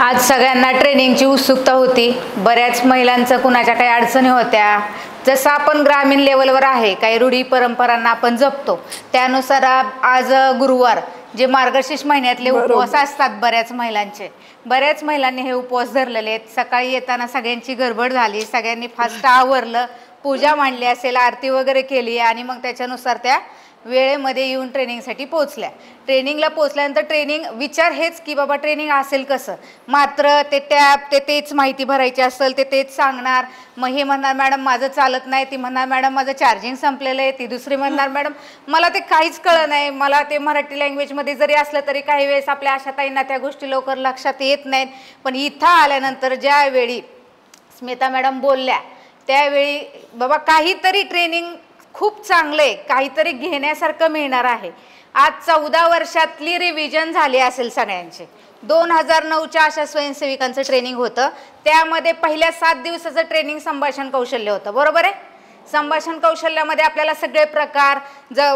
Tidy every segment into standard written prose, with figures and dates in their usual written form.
आज सगळ्यांना ट्रेनिंगची उत्सुकता होती। बऱ्याच महिलांचं कुणाच्या काही अडचणी होत्या। जसं आपण ग्रामीण लेवलवर आहे, काही रूढी परंपरांना आपण जपतो, त्यानुसार आज गुरुवार जे मार्गशीर्ष महिन्यातले उपवास असतात बऱ्याच महिलांनी हे उपवास धरलेले आहेत। सकाळी येताना सगळ्यांची गडबड झाली, सगळ्यांनी फास्ट आवरलं, पूजा मांडली असेल, आरती वगैरे केली आणि मग त्याच्यानुसार त्या वेळेमध्ये येऊन ट्रेनिंगसाठी पोहोचल्या। ट्रेनिंगला पोहोचल्यानंतर ट्रेनिंग विचार हेच की बाबा ट्रेनिंग असेल कसं, मात्र ते टॅब तेच माहिती भरायची असेल तेच सांगणार। मग हे म्हणणार मॅडम माझं चालत नाही, ती म्हणणार मॅडम माझं चार्जिंग संपलेलं आहे, ती दुसरी म्हणणार मॅडम मला ते काहीच कळलं नाही। मला ते मराठी लँग्वेजमध्ये जरी असलं तरी काही वेळेस आपल्या आशाताईंना त्या गोष्टी लवकर लक्षात येत नाहीत। पण इथं आल्यानंतर ज्यावेळी स्मिता मॅडम बोलल्या त्यावेळी बाबा काहीतरी ट्रेनिंग खूप चांगलं आहे, काहीतरी घेण्यासारखं मिळणार आहे। आज 14 वर्षातली रिव्हिजन झाली असेल सगळ्यांची। 2009च्या आशा स्वयंसेविकांचं ट्रेनिंग होतं, त्यामध्ये पहिल्या 7 दिवसाचं ट्रेनिंग संभाषण कौशल्य होतं, बरोबर आहे। संभाषण कौशल्यामध्ये आपल्याला सगळे प्रकार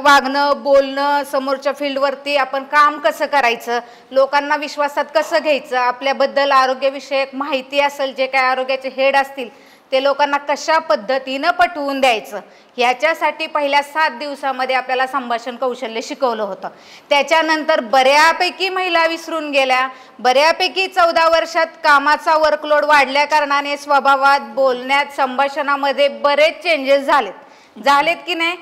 वागणं बोलणं, समोरच्या फील्डवरती आपण काम कसं करायचं, लोकांना विश्वासात कसं घ्यायचं, आपल्याबद्दल आरोग्यविषयक माहिती असेल, जे काय आरोग्याचे हेड असतील ते लोकांना कशा पद्धतीनं पटवून द्यायचं, ह्याच्यासाठी पहिल्या 7 दिवसामध्ये आपल्याला संभाषण कौशल्य शिकवलं होतं। त्याच्यानंतर बऱ्यापैकी महिला विसरून गेल्या, बऱ्यापैकी 14 वर्षात कामाचा वर्कलोड वाढल्या कारणाने स्वभावात, बोलण्यात, संभाषणामध्ये बरेच चेंजेस झालेत की नाही।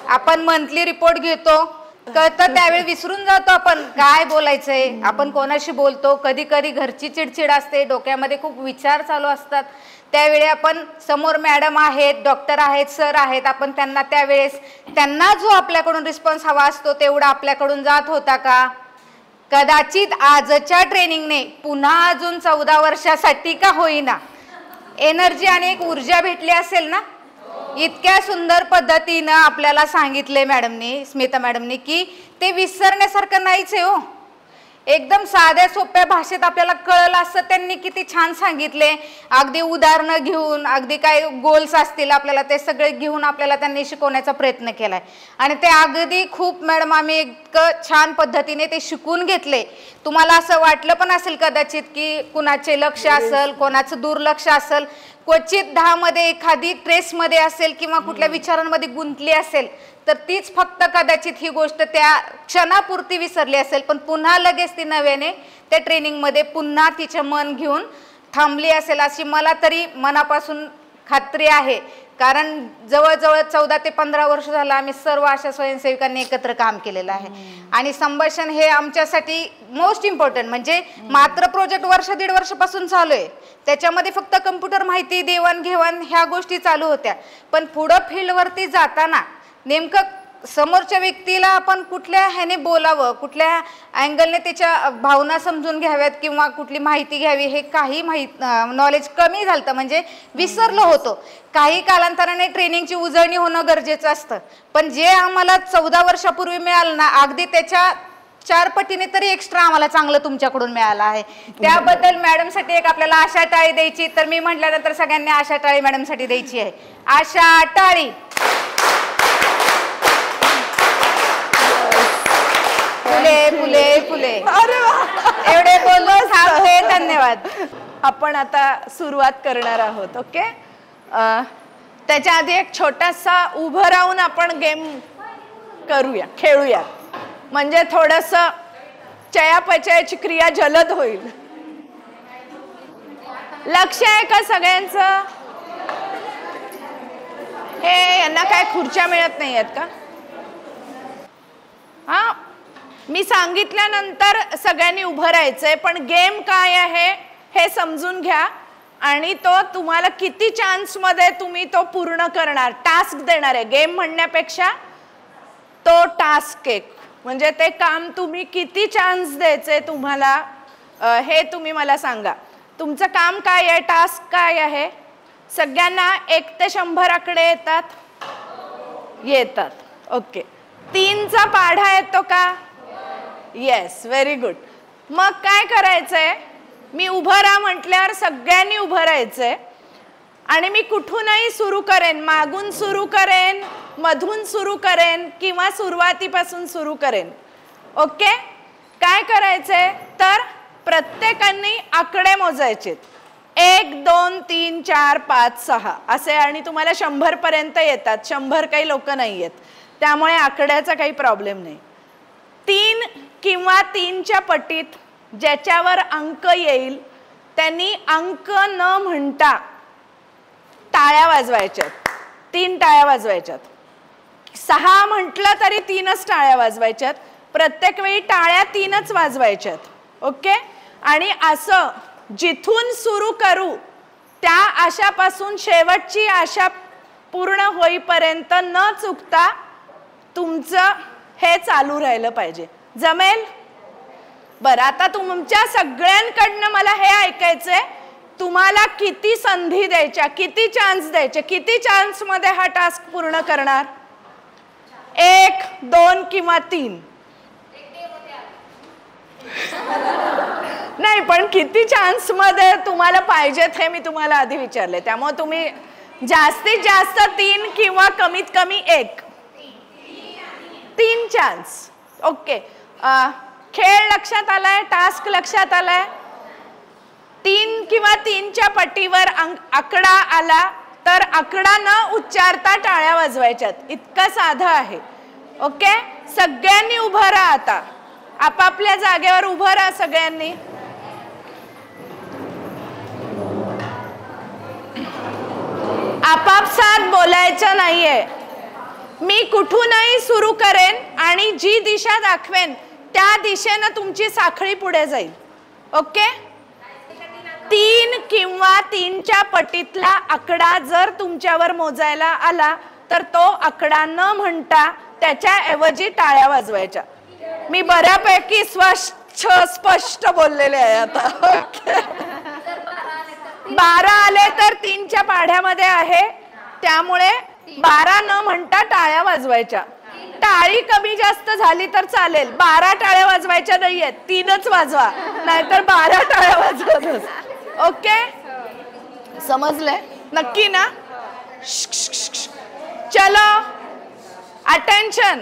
आपण मंथली रिपोर्ट घेतो, कळतं त्यावेळी विसरून जातो आपण काय बोलायचंय, आपण कोणाशी बोलतो, कधी कधी घरची चिडचिड असते, डोक्यामध्ये खूप विचार चालू असतात, त्यावेळी आपण समोर मॅडम आहेत, डॉक्टर आहेत, सर आहेत, आपण त्यांना त्यावेळेस त्यांना जो आपल्याकडून रिस्पॉन्स हवा असतो तेवढा आपल्याकडून जात होता का। कदाचित आजच्या ट्रेनिंगने पुन्हा अजून 14 वर्षासाठी का होईना एनर्जी आणि एक ऊर्जा भेटली असेल ना। इतक्या सुंदर पद्धतीनं आपल्याला सांगितले मॅडमनी, स्मिता मॅडमनी, की ते विसरण्यासारखं नाहीच आहे हो। एकदम साध्या सोप्या भाषेत आपल्याला कळलं असं त्यांनी किती छान सांगितले। अगदी उदाहरणं घेऊन, अगदी काय गोल्स असतील आपल्याला ते सगळे घेऊन आपल्याला त्यांनी शिकवण्याचा प्रयत्न केलाय आणि ते अगदी खूप मॅडम आम्ही इतकं छान पद्धतीने ते शिकून घेतले। तुम्हाला असं वाटलं पण असेल कदाचित की कुणाचे लक्ष असेल, कोणाचं दुर्लक्ष असेल, क्वचित 10 मध्ये एखादी ट्रेसमध्ये असेल किंवा कुठल्या विचारांमध्ये गुंतली असेल तर तीच फक्त कदाचित ही गोष्ट त्या क्षणापुरती विसरली असेल, पण पुन्हा लगेच ती नव्याने त्या ट्रेनिंगमध्ये पुन्हा तिचे मन घेऊन थांबली असेल अशी मला तरी मनापासून खात्री आहे। कारण जवळजवळ 14 ते 15 वर्ष झालं आम्ही सर्व अशा स्वयंसेविकांनी एकत्र काम केलेलं आहे आणि संभाषण हे आमच्यासाठी मोस्ट इम्पॉर्टंट, म्हणजे मात्र प्रोजेक्ट वर्ष 1.5 वर्षापासून चालू आहे, त्याच्यामध्ये फक्त कम्प्युटर माहिती देवाणघेवाण ह्या गोष्टी चालू होत्या, पण पुढं फील्डवरती जाताना नेमकं समोरच्या व्यक्तीला आपण कुठल्या ह्याने बोलावं, कुठल्या अँगलने त्याच्या भावना समजून घ्याव्यात किंवा कुठली माहिती घ्यावी हे काही नॉलेज कमी झालं, म्हणजे विसरलो होतो। काही कालांतराने ट्रेनिंगची उजळणी होणं गरजेचं असतं, पण जे आम्हाला 14 वर्षापूर्वी मिळालं ना अगदी त्याच्या 4 पटीने तरी एक्स्ट्रा आम्हाला चांगलं तुमच्याकडून मिळालं आहे। त्याबद्दल मॅडमसाठी एक आपल्याला आशा टाळी द्यायची, तर मी म्हटल्यानंतर सगळ्यांनी आशा टाळी मॅडमसाठी द्यायची आहे। आशा टाळी। फुले फुले फुले। एवढे बोललो थांबते, धन्यवाद। आपण आता सुरुवात करणार आहोत, ओके। त्याच्या आधी एक छोटासा उभं राहून आपण गेम करूया, खेळूया, म्हणजे थोडंसं चयापचयाची क्रिया जलद होईल। लक्ष आहे का सगळ्यांचं? हे यांना काय खुर्च्या मिळत नाही आहेत का? हा, मी सांगितल्यानंतर सगळ्यांनी उभं राहायचंय, पण गेम काय आहे हे समजून घ्या आणि तो तुम्हाला किती चान्स मध्ये तुम्ही तो पूर्ण करणार, टास्क देणार आहे। गेम म्हणण्यापेक्षा तो टास्क एक, म्हणजे ते काम तुम्ही किती चान्स द्यायचे तुम्हाला हे तुम्ही मला सांगा। तुमचं काम काय आहे, टास्क काय आहे? सगळ्यांना 1 ते 100 आकडे येतात, ओके। 3चा पाढा येतो का? Yes, very good. मग काय करायचंय, मी उभं राहा म्हटल्यावर सगळ्यांनी उभं राहायचंय आणि मी कुठूनही सुरू करेन, मागून सुरू करेन, मधून सुरू करेन किंवा सुरुवातीपासून सुरू करेन, ओके। काय करायचंय तर प्रत्येकाने आकडे मोजायचे 1 2 3 4 5 6 असे आणि तुम्हाला 100 पर्यंत येतात. 100 काही लोक नाही आहेत, त्यामुळे आकड्याचा काही प्रॉब्लेम नाही. 3 किंवा 3च्या पटीत ज्याच्यावर अंक येईल त्यांनी अंक न म्हणता टाळ्या वाजवायच्यात. 3 टाळ्या वाजवायच्यात. 6 म्हटलं तरी 3च टाळ्या वाजवायच्यात. प्रत्येक वेळी टाळ्या 3च वाजवायच्यात. ओके. आणि असं जिथून सुरू करू त्या आशापासून शेवटची आशा पूर्ण होईपर्यंत न चुकता तुमचं हे चालू राहिलं पाहिजे. जमेल? बरं, आता तुमच्या सगळ्यांकडनं मला हे ऐकायचंय, तुम्हाला किती संधी द्यायच्या, किती चान्स द्यायचे, किती चान्स मध्ये हा टास्क पूर्ण करणार? 1 2 किंवा 3? नाही, पण किती चान्स मध्ये तुम्हाला पाहिजेत हे मी तुम्हाला आधी विचारले. त्यामुळे तुम्ही जास्तीत जास्त 3 किंवा कमीत कमी 1. 3 चान्स. ओके. खेळ लक्षात आलाय, टास्क लक्षात आलाय. 3 किंवा 3च्या पटीवर आकडा आला तर आकडा न उच्चारता टाळ्या वाजवायच्यात. इतकं साधं आहे. ओके. सगळ्यांनी उभं राहा. आता आपापल्या जागेवर उभं राहा सगळ्यांनी. आपापसात बोलायचं नाहीये. मी कुठूनही सुरू करेन आणि जी दिशा दाखवेन त्या दिशेनं तुमची साखळी पुढे जाईल. ओके. 3 किंवा 3च्या पटीतला आकडा जर तुमच्यावर मोजायला आला तर तो आकडा न म्हणता त्याच्या ऐवजी टाळ्या वाजवायच्या. मी बऱ्यापैकी स्पष्ट बोललेले आहे आता. ओके. 12 आले तर 3च्या पाढ्यामध्ये आहे, त्यामुळे 12 न म्हणता टाळ्या वाजवायच्या. टाळी कमी जास्त झाली तर चालेल, 12 टाळ्या वाजवायच्या नाहीयेत, 3च वाजवा, नाहीतर 12 टाळ्या वाजवतच. ओके. समजलंय? नक्की ना? चलो, अटेन्शन.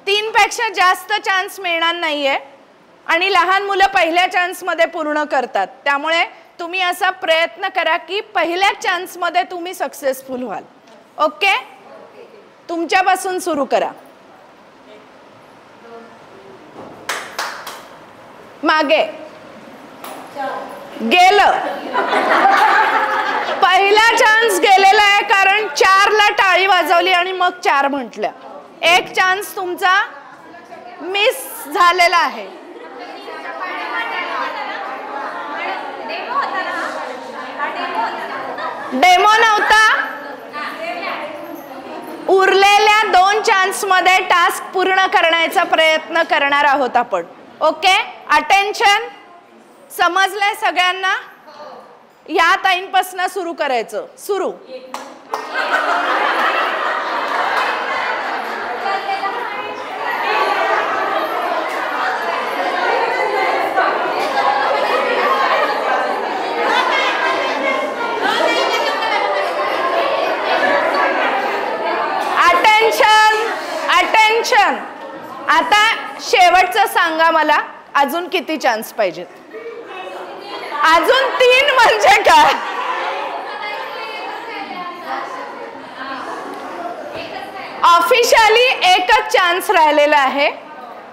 3 पेक्षा जास्त चान्स मिळणार नाहीये आणि लहान मुलं पहिल्या चान्स मध्ये पूर्ण करतात. त्यामुळे तुम्ही असा प्रयत्न करा की पहिल्या चान्स मध्ये तुम्ही सक्सेसफुल व्हाल. ओके. तुमच्यापासून सुरू करा. मागे गेलं. पहिला चान्स गेलेला आहे कारण 4ला टाळी वाजवली आणि मग 4 म्हटल्या. 1 चान्स तुमचा मिस झालेला आहे. डेमो नव्हता. उरलेल्या 2 चान्स मध्ये टास्क पूर्ण करण्याचा प्रयत्न करणार आहोत आपण. ओके. अटेन्शन. समजलंय सगळ्यांना? या ताईंपासून सुरू करायचं. सुरू. अटेन्शन. आता शेवटचं सांगा मला, अजून किती चान्स पाहिजेत? अजून 3 म्हणजे काय? ऑफिशियली 1च चान्स राहिलेला आहे,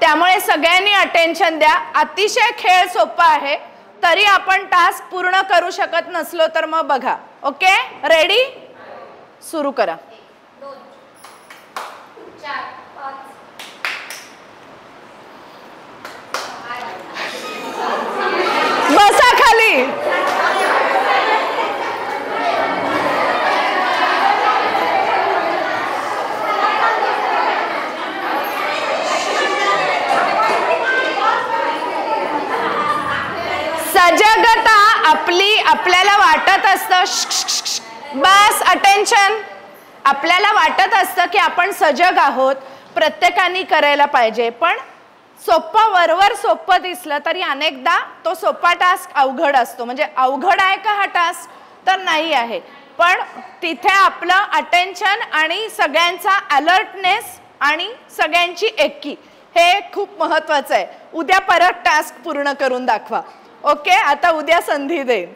त्यामुळे सगळ्यांनी अटेन्शन द्या. अतिशय खेळ सोपा आहे, तरी आपण टास्क पूर्ण करू शकत नसलो तर मग बघा. ओके. रेडी? सुरू करा. बसा खाली. सजगता आपल्याला वाटत असतं. बस. अटेन्शन. आपल्याला वाटत असतं की आपण सजग आहोत, प्रत्येकाने करायला पाहिजे, पण सोपं वरवर सोपं दिसलं तरी अनेकदा तो सोपा टास्क अवघड असतो. म्हणजे अवघड आहे का हा टास्क? तर नाही आहे, पण तिथे आपलं अटेन्शन आणि सगळ्यांचा अलर्टनेस आणि सगळ्यांची एकी हे खूप महत्वाचं आहे. उद्या परत टास्क पूर्ण करून दाखवा. ओके, आता उद्या संधी देईन.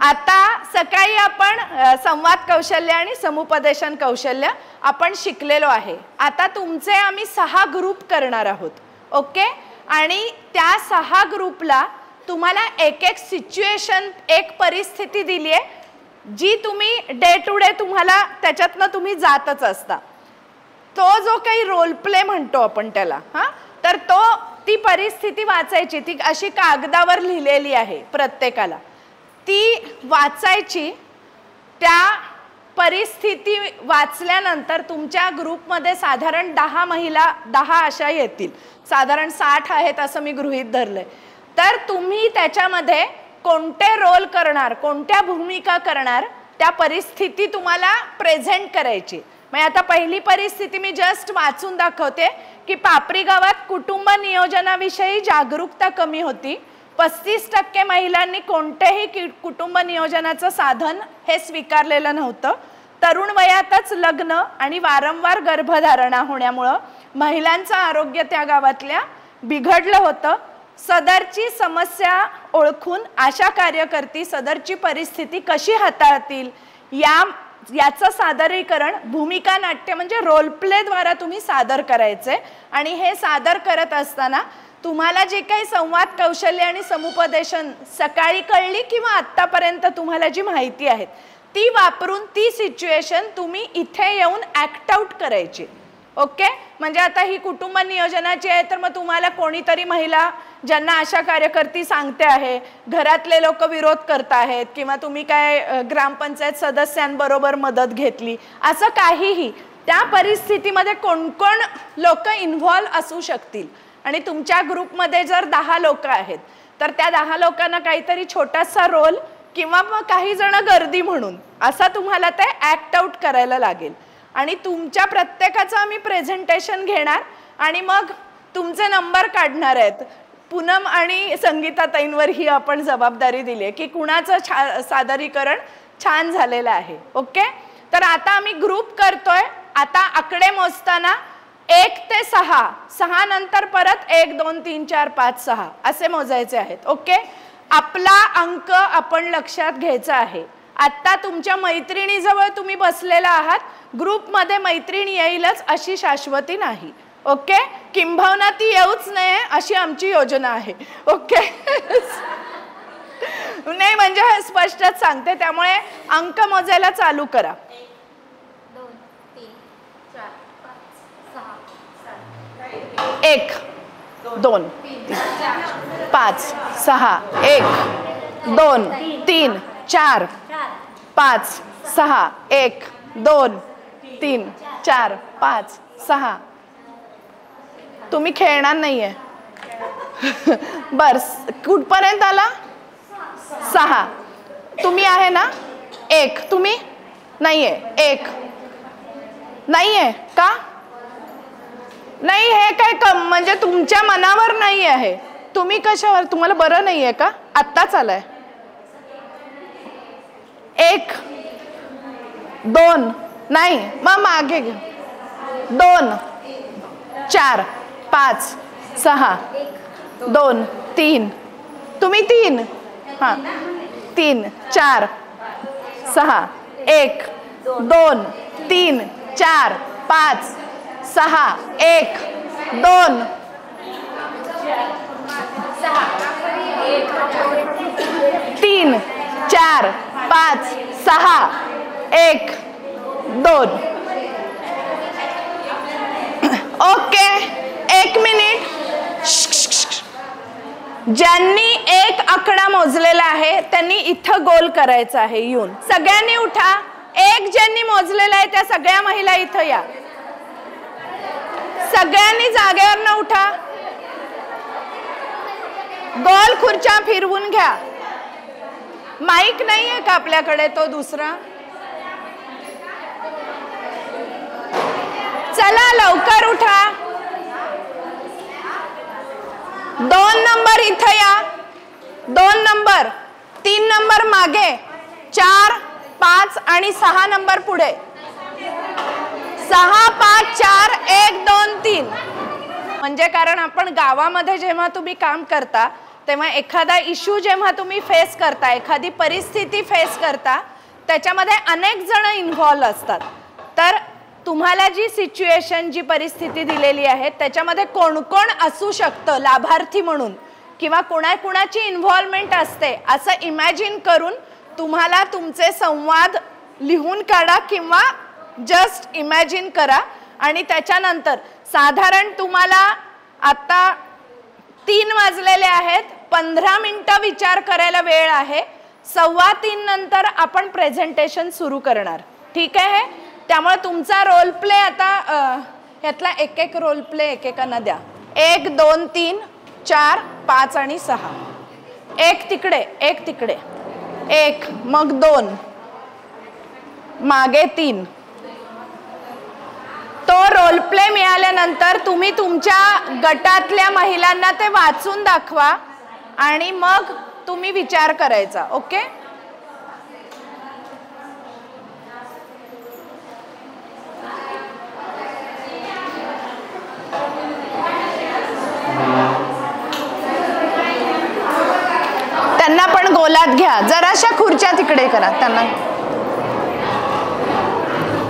आता सकाळी आपण संवाद कौशल्य आणि समुपदेशन कौशल्य आपण शिकलेलो आहे. आता तुमचे आम्ही 6 ग्रुप करणार आहोत. ओके, आणि त्या 6 ग्रुपला तुम्हाला एक सिच्युएशन, एक परिस्थिती दिली आहे जी तुम्ही डे टू डे तुम्हाला त्याच्यातनं तुम्ही जातच असता. तो जो काही रोल प्ले म्हणतो आपण त्याला, तर ती परिस्थिती वाचायची. ती अशी कागदावर लिहिलेली आहे प्रत्येकाला. ती वाचायची. त्या परिस्थिती वाचल्यानंतर तुमच्या ग्रुपमध्ये साधारण 10 महिला 10 अशा येतील. साधारण 60 आहेत असं मी गृहीत धरलंय. तर तुम्ही त्याच्यामध्ये कोणते रोल करणार, कोणत्या भूमिका करणार, त्या परिस्थिती तुम्हाला प्रेझेंट करायची. म्हणजे आता पहिली परिस्थिती मी जस्ट वाचून दाखवते की पापरी गावात कुटुंब नियोजनाविषयी जागरूकता कमी होती. 35% महिलांनी कोणतेही कुटुंब नियोजनाचं साधन हे स्वीकारलेलं नव्हतं. तरुण वयातच लग्न आणि वारंवार गर्भधारणा होण्यामुळं महिलांचं आरोग्य त्या गावातल्या बिघडलं होतं. सदरची समस्या ओळखून आशा कार्यकर्ती सदरची परिस्थिती कशी हाताळतील याचं सादरीकरण भूमिका नाट्य म्हणजे रोल प्ले द्वारा तुम्ही सादर करायचे. आणि हे सादर करत असताना तुम्हाला जे काही संवाद कौशल्य आणि समुपदेशन सकाळी कळली किंवा आत्तापर्यंत तुम्हाला जी माहिती आहे ती वापरून ती सिच्युएशन तुम्ही इथे येऊन ॲक्ट आउट करायची. ओके, म्हणजे आता ही कुटुंब नियोजनाची आहे तर मग तुम्हाला कोणीतरी महिला ज्यांना आशा कार्यकर्ती सांगते आहे, घरातले लोक विरोध करत आहेत किंवा तुम्ही काय ग्रामपंचायत सदस्यांबरोबर मदत घेतली, असं काहीही त्या परिस्थितीमध्ये कोण कोण लोक इन्व्हॉल्व असू शकतील. आणि तुमच्या ग्रुपमध्ये जर 10 लोक आहेत तर त्या 10 लोकांना काहीतरी छोटासा रोल किंवा मग काही जण गर्दी म्हणून असा तुम्हाला ते ॲक्ट आउट करायला लागेल. आणि तुमच्या प्रत्येकाचं आम्ही प्रेझेंटेशन घेणार आणि मग तुमचे नंबर काढणार आहेत. पूनम आणि संगीताताईंवर ही आपण जबाबदारी दिली आहे की कुणाचं सादरीकरण छान झालेलं आहे. ओके, तर आता आम्ही ग्रुप करतोय. आता आकडे मोजताना 1 ते 6, 6 नंतर परत 1 2 3 4 5 6 असे मोजायचे आहेत. ओके, आपला अंक आपण लक्षात घ्यायचा आहे. आता तुमच्या मैत्रिणीजवळ तुम्ही बसलेला आहात. ग्रुपमध्ये मैत्रीण येईलच अशी शाश्वती नाही. ओके, किंबहुना ती येऊच नये अशी आमची योजना आहे. ओके नाही म्हणजे हे स्पष्टच सांगते. त्यामुळे अंक मोजायला चालू करा. 1 2 5 6 1 2 3 4 5 6 1 2 3 4 5 6. तुम्ही खेळणार नाहीये बर. कुठपर्यंत आला? 6. तुम्ही आहे ना? 1. तुम्ही नाहीये? 1 नाहीये का? नाही, हे काय कम म्हणजे तुमच्या मनावर नाही आहे. तुम्ही कशावर? तुम्हाला बरं नाहीये का? आत्ताच आलाय. 1 2 नाही, मग मागे घे. 2 4 5 6 2 3. तुम्ही 3. हां 3 4 6 1 2 3 4 5 6 1 2 3 4 5 6 1 2. Okay, 1 minute. ज्यांनी 1 आकडा मोजलेला आहे त्यांनी इथं गोल करायचा आहे. येऊन सगळ्यांनी उठा. 1 ज्यांनी मोजलेला आहे त्या सगळ्या महिला इथं या. सगळ्यांनी जागेवरनं उठा. गोल खुर्च्या फिरवून घ्या. माईक नाहीये का आपल्याकडे? तो दुसरा. चला लवकर उठा. 2 नंबर इथं या. 2 नंबर, 3 नंबर मागे, 4 5 आणि 6 नंबर पुढे. 6 5 4 1 2 3. म्हणजे कारण आपण गावामध्ये जेव्हा तुम्ही काम करता तेव्हा एखादा इश्यू जेव्हा तुम्ही फेस करता, एखादी परिस्थिती फेस करता, त्याच्यामध्ये अनेक जण इन्व्हॉल्व असतात. तर तुम्हाला जी सिच्युएशन, जी परिस्थिती दिलेली आहे त्याच्यामध्ये कोण कोण असू शकतं लाभार्थी म्हणून किंवा कोणाची इन्व्हॉल्वमेंट असते असं इमॅजिन करून तुम्हाला तुमचे संवाद लिहून काढा किंवा जस्ट इमॅजिन करा. आणि त्याच्यानंतर साधारण तुम्हाला आता 3 वाजलेले आहेत, 15 मिनिटं विचार करायला वेळ आहे. 2:15 नंतर आपण प्रेझेंटेशन सुरू करणार. ठीक आहे? त्यामुळे तुमचा रोल प्ले आता ह्यातला एक रोल प्ले एकेकांना द्या. 1 2 3 4 5 आणि 6. 1 तिकडे, 1 तिकडे, 1 मग 2 मागे 3. तो रोल प्ले मिळाल्यानंतर तुम्ही तुमच्या गटातल्या महिलांना ते वाचून दाखवा आणि मग तुम्ही विचार करायचा. ओके? त्यांना पण गोलात घ्या. जराशा खुर्च्या तिकडे करा त्यांना.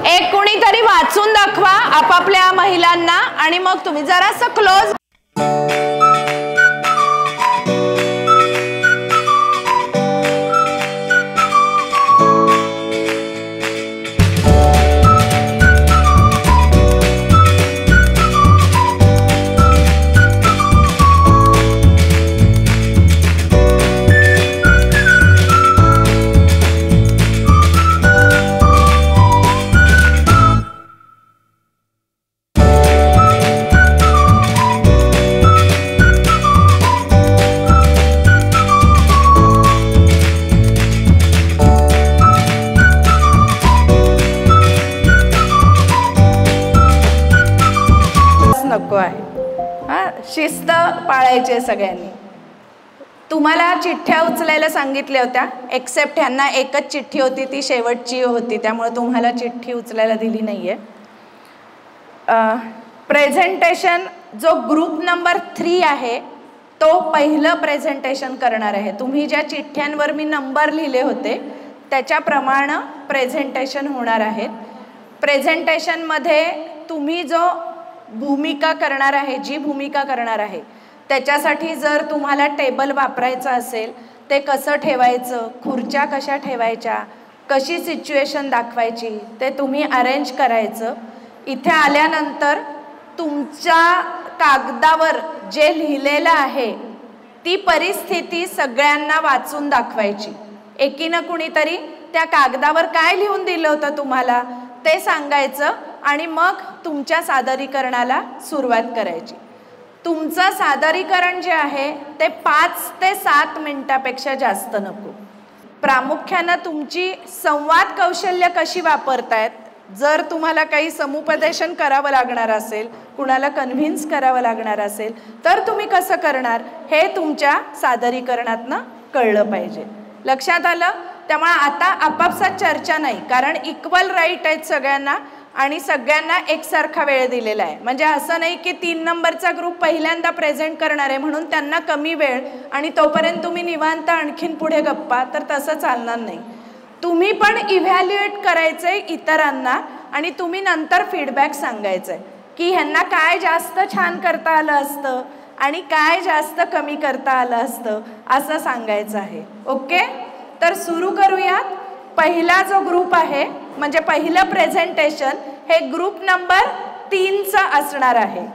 एक कोणीतरी वाचून दाखवा आपापल्या महिलांना आणि मग तुम्ही जरासं क्लोज. नको आहे. शिस्त पाळायची सगळ्यांनी. तुम्हाला चिठ्ठ्या उचलायला सांगितल्या होत्या, एक्सेप्ट ह्यांना एकच चिठ्ठी होती, ती शेवटची होती, त्यामुळे तुम्हाला चिठ्ठी उचलायला दिली नाहीये. प्रेझेंटेशन जो ग्रुप नंबर 3 आहे तो पहिलं प्रेझेंटेशन करणार आहे. तुम्ही ज्या चिठ्ठ्यांवर मी नंबर लिहिले होते त्याच्याप्रमाणे प्रेझेंटेशन होणार आहे. प्रेझेंटेशनमध्ये तुम्ही जो भूमिका करणार आहे, जी भूमिका करणार आहे त्याच्यासाठी जर तुम्हाला टेबल वापरायचं असेल, ते कसं ठेवायचं, खुर्च्या कशा ठेवायच्या, कशी सिच्युएशन दाखवायची, ते तुम्ही अरेंज करायचं. इथे आल्यानंतर तुमच्या कागदावर जे लिहिलेलं आहे ती परिस्थिती सगळ्यांना वाचून दाखवायची. एकीनं कुणीतरी त्या कागदावर काय लिहून दिलं होतं तुम्हाला ते सांगायचं आणि मग तुमच्या सादरीकरणाला सुरुवात करायची. तुमचं सादरीकरण जे आहे ते 5 ते 7 मिनिटापेक्षा जास्त नको. प्रामुख्याने तुमची संवाद कौशल्य कशी वापरतायत, जर तुम्हाला काही समुपदेशन करावं लागणार असेल, कुणाला कन्व्हिन्स करावं लागणार असेल तर तुम्ही कसं करणार हे तुमच्या सादरीकरणातनं कळलं पाहिजे. लक्षात आलं? त्यामुळे आता आपापसात चर्चा नाही, कारण इक्वल राईट आहेत सगळ्यांना आणि सगळ्यांना एकसारखा वेळ दिलेला आहे. म्हणजे असं नाही की 3 नंबरचा ग्रुप पहिल्यांदा प्रेझेंट करणार आहे म्हणून त्यांना कमी वेळ आणि तोपर्यंत तुम्ही निवांत आणखीन पुढे गप्पा, तर तसं चालणार नाही. तुम्ही पण इव्हॅल्युएट करायचंय इतरांना आणि तुम्ही नंतर फीडबॅक सांगायचंय की ह्यांना काय जास्त छान करता आलं असतं आणि काय जास्त कमी करता आलं असतं असं सांगायचं आहे. ओके? तर सुरू करूयात. पहिला जो ग्रुप आहे म्हणजे पहिलं प्रेझेंटेशन हे ग्रुप नंबर 3चं असणार आहे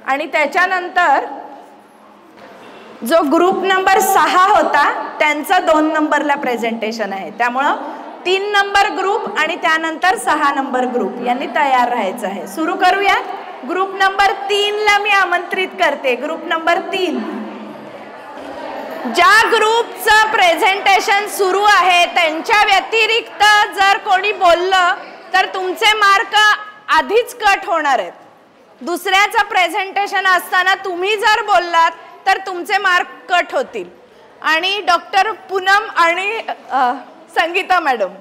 आणि त्याच्यानंतर जो ग्रुप नंबर 6 होता त्यांचं 2 नंबरला प्रेझेंटेशन आहे. त्यामुळं 3 नंबर ग्रुप आणि त्यानंतर 6 नंबर ग्रुप यांनी तयार राहायचं आहे. सुरू करूयात. ग्रुप नंबर 3ला मी आमंत्रित करते. Group number 3. ज्या ग्रुपचं प्रेझेंटेशन सुरू आहे त्यांच्या व्यतिरिक्त जर कोणी बोललं तर तुमचे मार्क आधीच कट होणार आहेत. दुसऱ्याचं प्रेझेंटेशन असताना तुम्ही जर बोललात तर तुमचे मार्क कट होतील. आणि डॉक्टर पूनम आणि संगीता मॅडम.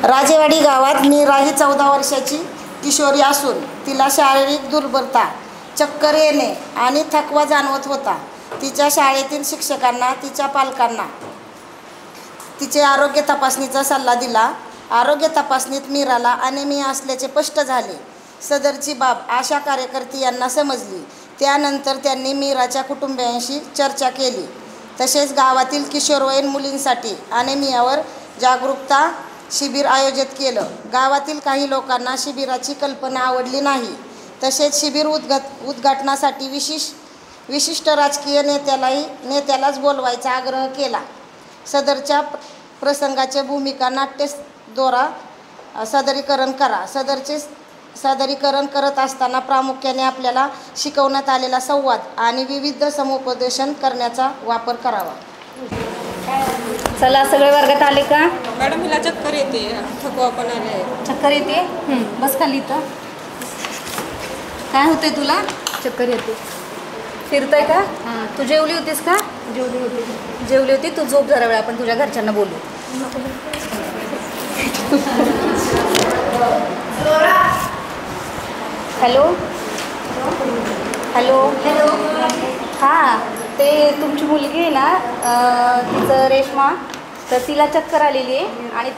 राजेवाडी गावात मीरा ही 14 वर्षाची किशोरी असून तिला शारीरिक दुर्बलता, चक्कर येणे आणि थकवा जाणवत होता. तिच्या शाळेतील शिक्षकांना, तिच्या पालकांना तिचे आरोग्य तपासणीचा सल्ला दिला. आरोग्य तपासणीत मीराला ॲनिमिया असल्याचे स्पष्ट झाले. सदरची बाब आशा कार्यकर्ती यांना समजली. त्यानंतर त्यांनी मीराच्या कुटुंबियांशी चर्चा केली. तसेच गावातील किशोरवयीन मुलींसाठी ॲनिमियावर जागरूकता शिबिर आयोजित केलं. गावातील काही लोकांना शिबिराची कल्पना आवडली नाही. तसेच शिबिर उद्घाटनासाठी विशिष्ट राजकीय नेत्यालाच बोलवायचा आग्रह केला. सदरच्या प्रसंगाचे भूमिका नाट्यद्वारा सादरीकरण करा. सदरचे सादरीकरण करत असताना प्रामुख्याने आपल्याला शिकवण्यात आलेला संवाद आणि विविध समुपदेशन करण्याचा वापर करावा. चला सगळे वर्गात आले का? मॅडम हिला चक्कर येते, थकवा पण आले. चक्कर येते? बस खाली इथं. काय होतंय तुला? चक्कर येते. फिरतंय का? तू जेवली होतीस का? जेवली होती. तू झोप जरा वेळ, आपण तुझ्या घरच्यांना बोलू. Hello hello hello. हां, ते तुमची मुलगी आहे ना, तिचं रेश्मा, तर तिला चक्कर आलेली आहे आणि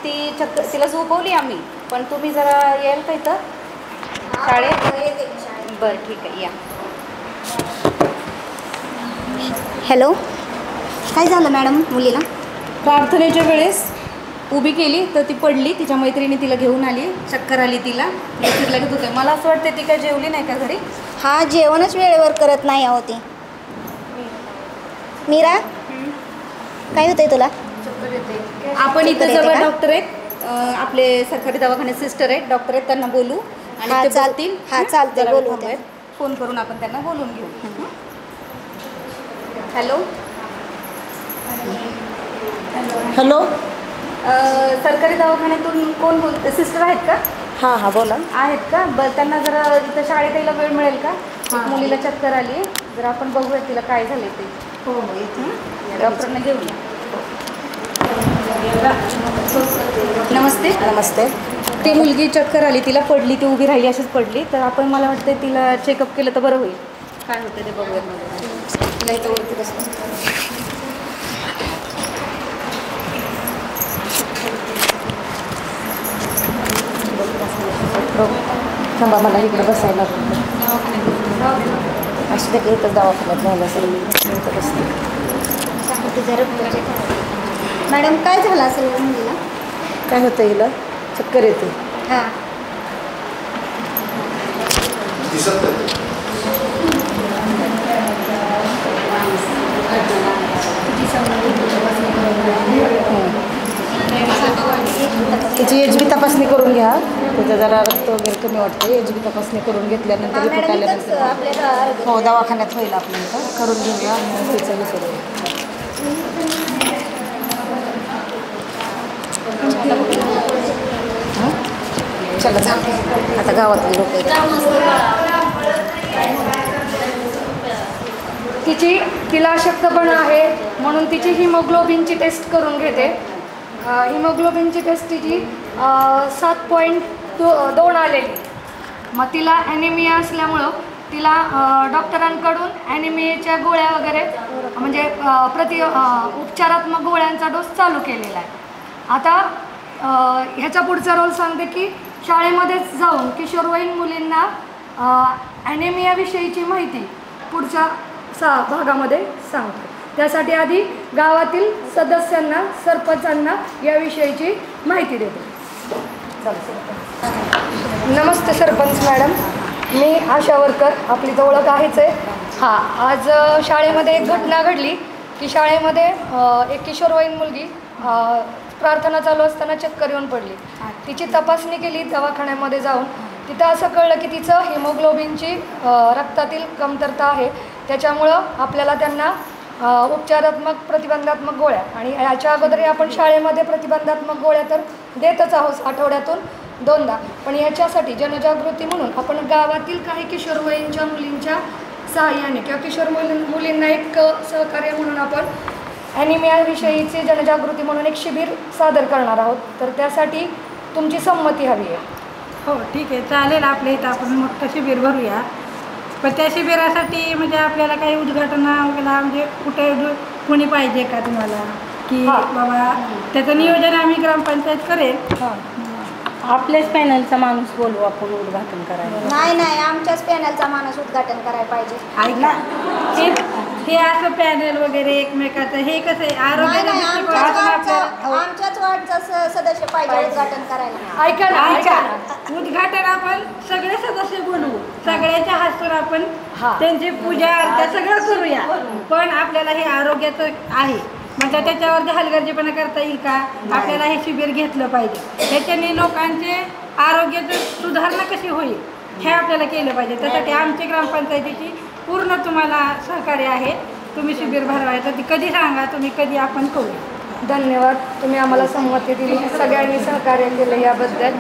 तिला झोपवली आम्ही. पण तुम्ही जरा याल का इथं शाळेत? बरं ठीक आहे, या. हॅलो, काय झालं मॅडम मुलीला? प्रार्थनेच्या वेळेस उभी केली तर ती पडली. तिच्या मैत्रिणी तिला घेऊन आली, चक्कर आली तिला, लगेच होतं. मला असं वाटतं ती काय जेवली नाही का घरी? हा, जेवणच वेळेवर करत नाही आहो ती. मीरा, काय होतंय तुला? चक्कर येते. आपण इथं जवळ डॉक्टर आहेत, आपले सरकारी दवाखान्यात सिस्टर आहेत, डॉक्टर आहेत, त्यांना बोलू आणि ते बोलतील. हा चालते, बोलू. फोन करून आपण त्यांना बोलून घेऊ. हॅलो हॅलो, सरकारी दवाखान्यातून कोण बोलते? सिस्टर आहेत का? हां हां, बोला. आहेत का? त्यांना जरा इथं शाळेत यायला वेळ मिळेल का? मुलीला चक्कर आली, जर आपण बघूया तिला काय झाले ते. हो हो, येते. डॉक्टरना घेऊया. नमस्ते. नमस्ते. ती मुलगी चक्कर आली, तिला पडली, ती उभी राहिली, अशीच पडली. तर आपण, मला वाटतं तिला चेकअप केलं तर बरं होईल. काय होतं ते बघूयात. तिला इथं वरती बसतो. थांबा, मला इकडे बसायला असं ते इथं दवाखान्यात झालं असेल. इथं बसते. मॅडम, काय झालं असेल मुलीला? काय होतं हिला? चक्कर येते. हां, तिची एच बी तपासणी करून घ्या. त्याचं जरा रक्त वगैरे कमी वाटतं. एच बी तपासणी करून घेतल्यानंतर रिपोर्ट आल्यानंतर आपल्याला हो दवाखान्यात होईल. आपल्या इथं करून घेऊया आणि तिचं हे करूया. चला जा, आता गावातली लोक तिला अशक्तपणा आहे म्हणून तिची हिमोग्लोबिनची टेस्ट करून घेते. हिमोग्लोबिनची टेस्ट तिची 7.2 आलेली. मग तिला ॲनिमिया असल्यामुळं तिला डॉक्टरांकडून ॲनिमियाच्या गोळ्या वगैरे म्हणजे उपचारात्मक गोळ्यांचा डोस चालू केलेला आहे. आता ह्याचा पुढचा रोल सांगते की शाळेमध्येच जाऊन किशोरवयीन मुलींना ॲनिमियाविषयीची माहिती पुढच्या भागामध्ये सांगते. त्यासाठी आधी गावातील सदस्यांना, सरपंचांना याविषयीची माहिती देते. नमस्ते सरपंच मॅडम, मी आशा वर्कर, आपली तर ओळख आहेच आहे. हां, आज शाळेमध्ये एक घटना घडली की शाळेमध्ये एक किशोरवयीन मुलगी प्रार्थना चालू असताना चक्कर येऊन पडली. तिची तपासणी केली दवाखान्यामध्ये जाऊन. तिथं असं कळलं की तिचं हिमोग्लोबिनची रक्तातील कमतरता आहे. त्याच्यामुळं आपल्याला त्यांना उपचारात्मक प्रतिबंधात्मक गोळ्या, आणि याच्या अगोदर आपण शाळेमध्ये प्रतिबंधात्मक गोळ्या तर देतच आहोत आठवड्यातून 2दा. पण याच्यासाठी जनजागृती म्हणून आपण गावातील काही किशोरवयीनच्या मुलींच्या सहाय्याने किंवा किशोर मुलींना एक सहकार्य म्हणून आपण ॲनिमियाविषयीची जनजागृती म्हणून एक शिबिर सादर करणार आहोत. तर त्यासाठी तुमची संमती हवी आहे. हो ठीक आहे, चालेल. आपल्या इथं आपण मोठं शिबिर भरूया. पण त्या शिबिरासाठी म्हणजे आपल्याला काही उद्घाटन वगैरे म्हणजे कुठे कोणी पाहिजे का तुम्हाला की बाबा त्याचं नियोजन आम्ही ग्रामपंचायत करेल. आपल्याच पॅनलचा माणूस बोलू आपण उद्घाटन करायला. नाही आमच्याच पॅनलचा माणूस उद्घाटन करायला पाहिजे. ऐका हे असं पॅनल वगैरे एकमेकाचं हे कसं आहे आमच्याच वार्डचा सदस्य पाहिजे उद्घाटन करायला. ऐका उद्घाटन आपण सगळे सदस्य बोलवू, सगळ्याच्या हस्ते आपण त्यांची पूजा अर्चा सगळं करूया. पण आपल्याला हे आरोग्याचं आहे म्हणजे त्याच्यावरती हलगर्जीपणा करता येईल का? आपल्याला हे शिबिर घेतलं पाहिजे. त्याच्याने लोकांचे आरोग्याची सुधारणा कशी होईल हे आपल्याला केलं पाहिजे. त्यासाठी आमची ग्रामपंचायतीची पूर्ण तुम्हाला सहकार्य आहे. तुम्ही शिबिर भरवायचं ती कधी सांगा, तुम्ही कधी आपण करू. धन्यवाद. तुम्ही आम्हाला संमती दिली, सगळ्यांनी सहकार्य केलं याबद्दल.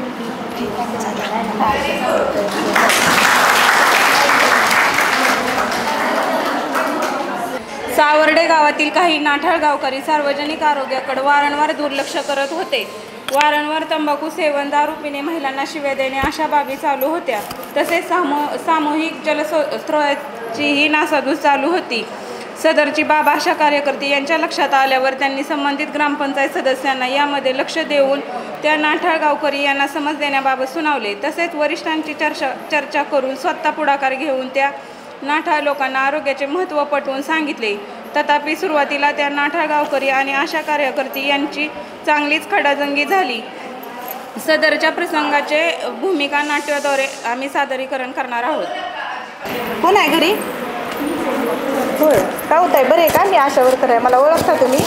सावर्डे गावातील काही नाठाळ गावकरी सार्वजनिक आरोग्याकडे वारंवार दुर्लक्ष करत होते. वारंवार तंबाखू सेवन, दारू पिणे, महिलांना शिव्या देणे अशा बाबी चालू होत्या. तसेच सामूहिक जलस्रोताचीही नासाधूस चालू होती. सदरची बाब आशा कार्यकर्ते यांच्या लक्षात आल्यावर त्यांनी संबंधित ग्रामपंचायत सदस्यांना यामध्ये लक्ष देऊन त्या नाठाळ गावकरी यांना समज देण्याबाबत सुनावले. तसेच वरिष्ठांची चर्चा करून स्वतः पुढाकार घेऊन त्या नाठाळ लोकांना आरोग्याचे महत्त्व पटवून सांगितले. तथापि सुरुवातीला त्या नाठाळ गावकरी आणि आशा कार्यकर्ते यांची चांगलीच खडाजंगी झाली. सदरच्या प्रसंगाचे भूमिका नाट्याद्वारे आम्ही सादरीकरण करणार आहोत. कोण आहे घरी? होय का होत आहे? बरं आहे का? मी आशा वर्कर आहे. मला ओळखता तुम्ही?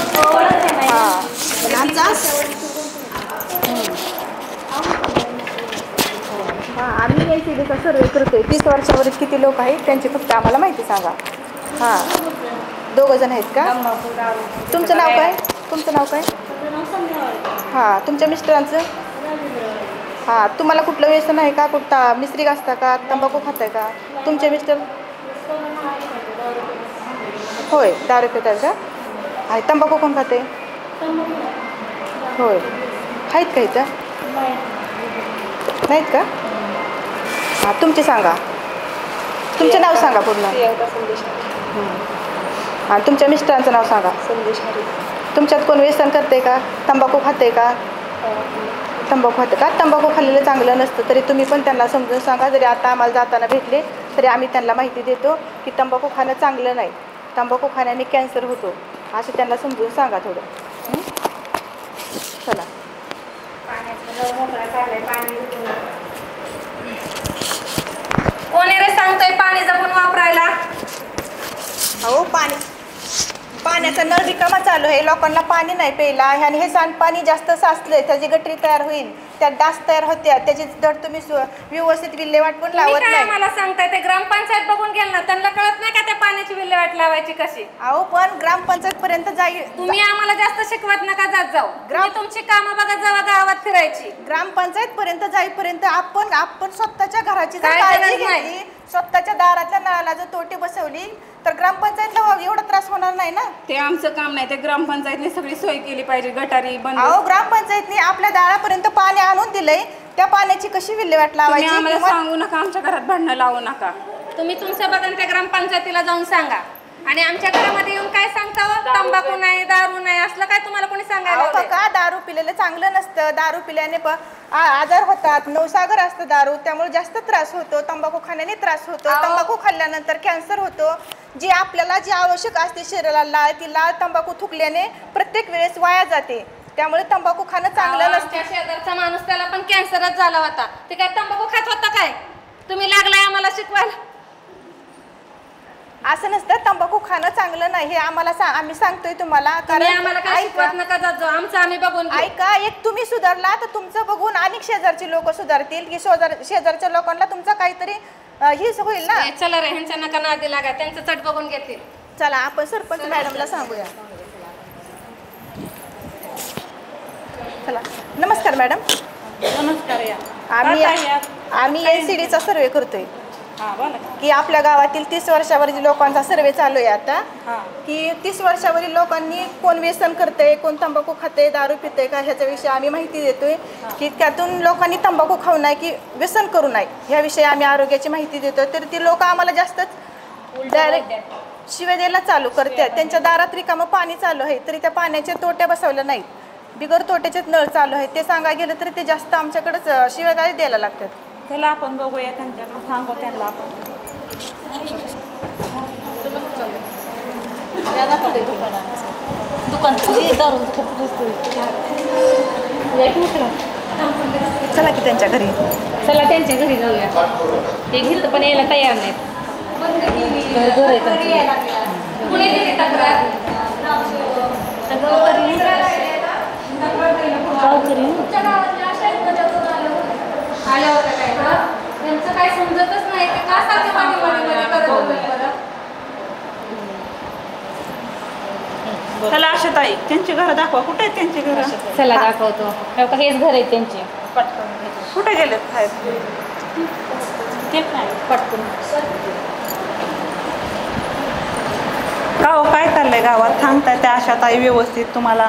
हां आम्ही एसीडीचा सर्वे करतोय. 30 वर्षावरील किती लोक आहेत त्यांची फक्त आम्हाला माहिती सांगा. हां 2 जण आहेत का? तुमचं नाव काय? तुमचं नाव काय? हां तुमच्या मिस्टरांचं? हां तुम्हाला कुठलं व्यसन आहे का? कुठला मिस्त्री असता का? तंबाखू खाताय का? तुमचे मिस्टर? होय दारू पितात का? आहे तंबाखू कोण खाते? होय आहेत का इथं? नाहीत का? हां तुमचे सांगा, तुमचं नाव सांगा पूर्ण. हां तुमच्या मिस्टरांचं नाव सांगा. तुमच्यात कोण व्यसन करते का? तंबाखू खाते का? तंबाखू खाते का? तंबाखू खाल्लेलं चांगलं नसतं तरी तुम्ही पण त्यांना समजून सांगा. जरी आता आम्हाला जाताना भेटले तरी आम्ही त्यांना माहिती देतो की तंबाखू खाणं चांगलं नाही, तंबाखू खाण्याने कॅन्सर होतो असं त्यांना समजून सांगा थोडं. चला कोणी रे सांगतोय पाणी जपून वापरायला? हो पाण्याचा नळ रिकामा चालू आहे. लोकांना पाणी नाही प्यायला आणि हे सांडपाणी जास्त साचलंय, त्याची गटरी तयार होईल, त्यात डास तयार होत्या, त्याची जर तुम्ही व्यवस्थित विल्हेवाट पण लावत नाही. मला सांगताय ते ग्रामपंचायत बघून गेल ना, त्यांना कळत नाही का त्या पाण्याची विल्हेवाट लावायची कशी? अहो पण ग्रामपंचायत पर्यंत जाईल. तुम्ही आम्हाला जास्त शिकवत नका जात जाऊ. तुमची कामं बघा जावा गावात फिरायची. ग्रामपंचायत पर्यंत जाईपर्यंत आपण स्वतःच्या घराची जर काळजी घेतली, स्वतःच्या दारातल्या नळाला जर तोटी बसवली तर ग्रामपंचायतला एवढा त्रास होणार नाही ना. ते आमचं काम नाही, ते ग्रामपंचायतने सगळी सोय केली पाहिजे. गटारी बंद. अहो ग्रामपंचायतने आपल्या दारापर्यंत पाणी आणून दिलंय, त्या पाण्याची कशी विल्हेवाट लावायची? आम्हाला सांगू नका, आमच्या घरात भांडणं लावू नका. तुम्ही तुमचं बघा त्या ग्रामपंचायतीला जाऊन सांगा. आणि आमच्या घरामध्ये येऊन काय सांगता? तंबाखू नाही, दारू नाही, असलं काय तुम्हाला कोणी सांगायला? का दारू पिलेलं चांगलं नसतं. दारू पिल्याने आजार होतात, नवसागर असतं दारू, त्यामुळे जास्त त्रास होतो. तंबाखू खाण्याने त्रास होतो. तंबाखू खाल्ल्यानंतर कॅन्सर होतो. जी आपल्याला जी आवश्यक असते शरीराला ती लाल तंबाखू थुकल्याने प्रत्येक वेळेस वाया जाते. त्यामुळे तंबाखू खाणं चांगलं नसतं. शेजारचा माणूस त्याला पण कॅन्सरच झाला होता. ते काय तंबाखू खात होता काय? तुम्ही लागलाय आम्हाला शिकवायला? असं नसतं, तंबाखू खाणं चांगलं नाही हे आम्हाला आम्ही सांगतोय तुम्हाला. कारण आम्हाला काय शिकवत नका जात जाऊ, आमचं आम्ही बघून. ऐका, एक तुम्ही सुधारला तर तुमचं बघून अनेक शेजारची लोक सुधारतील की शेजारच्या लोकांना तुमचा काहीतरी हीच होईल ना. चला रे ह्यांच्या नका नादी लागा, त्यांचं चट बघून घेतील. चला आपण सरपंच मॅडमला सांगूया. चला नमस्कार मॅडम. नमस्कार. आम्ही एनसीडीचा सर्वे करतोय. हां बोला की आपल्या गावातील 30 वर्षावरील लोकांचा सर्वे चालू आहे आता, हां की 30 वर्षावरील लोकांनी कोण व्यसन करतंय, कोण तंबाखू खाते, दारू पितंय का, ह्याच्याविषयी आम्ही माहिती देतोय की त्यातून लोकांनी तंबाखू खाऊ नये की व्यसन करू नये ह्याविषयी आम्ही आरोग्याची माहिती देतो. तर ती लोक आम्हाला जास्तच डायरेक्ट शिव्या द्यायला चालू करतात. त्यांच्या दारात रिकामं पाणी चालू आहे तरी त्या पाण्याच्या तोट्या बसवल्या नाहीत, बिगर तोट्याचे नळ चालू आहेत. ते सांगा गेलं तरी ते जास्त आमच्याकडेच शिव्यागाळी द्यायला लागतात. चला आपण बघूया त्यांच्याकडे, सांगू त्यांना आपण. चला की त्यांच्या घरी, चला त्यांच्या घरी जाऊया. ते घेत पण यायला तयार नाहीत. घर आहे त्यांचं काय समजतच नाही ते का सारखे पाणी करत होते. चला अशा ताई त्यांची घरं दाखवा. कुठे आहेत त्यांची घरं? चला दाखवतो. हेच घर आहे त्यांचे. कुठे गेलेत साहेब? ते काय पटकन का हो, काय चाललंय गावात? सांगताय त्या आशा ताई व्यवस्थित तुम्हाला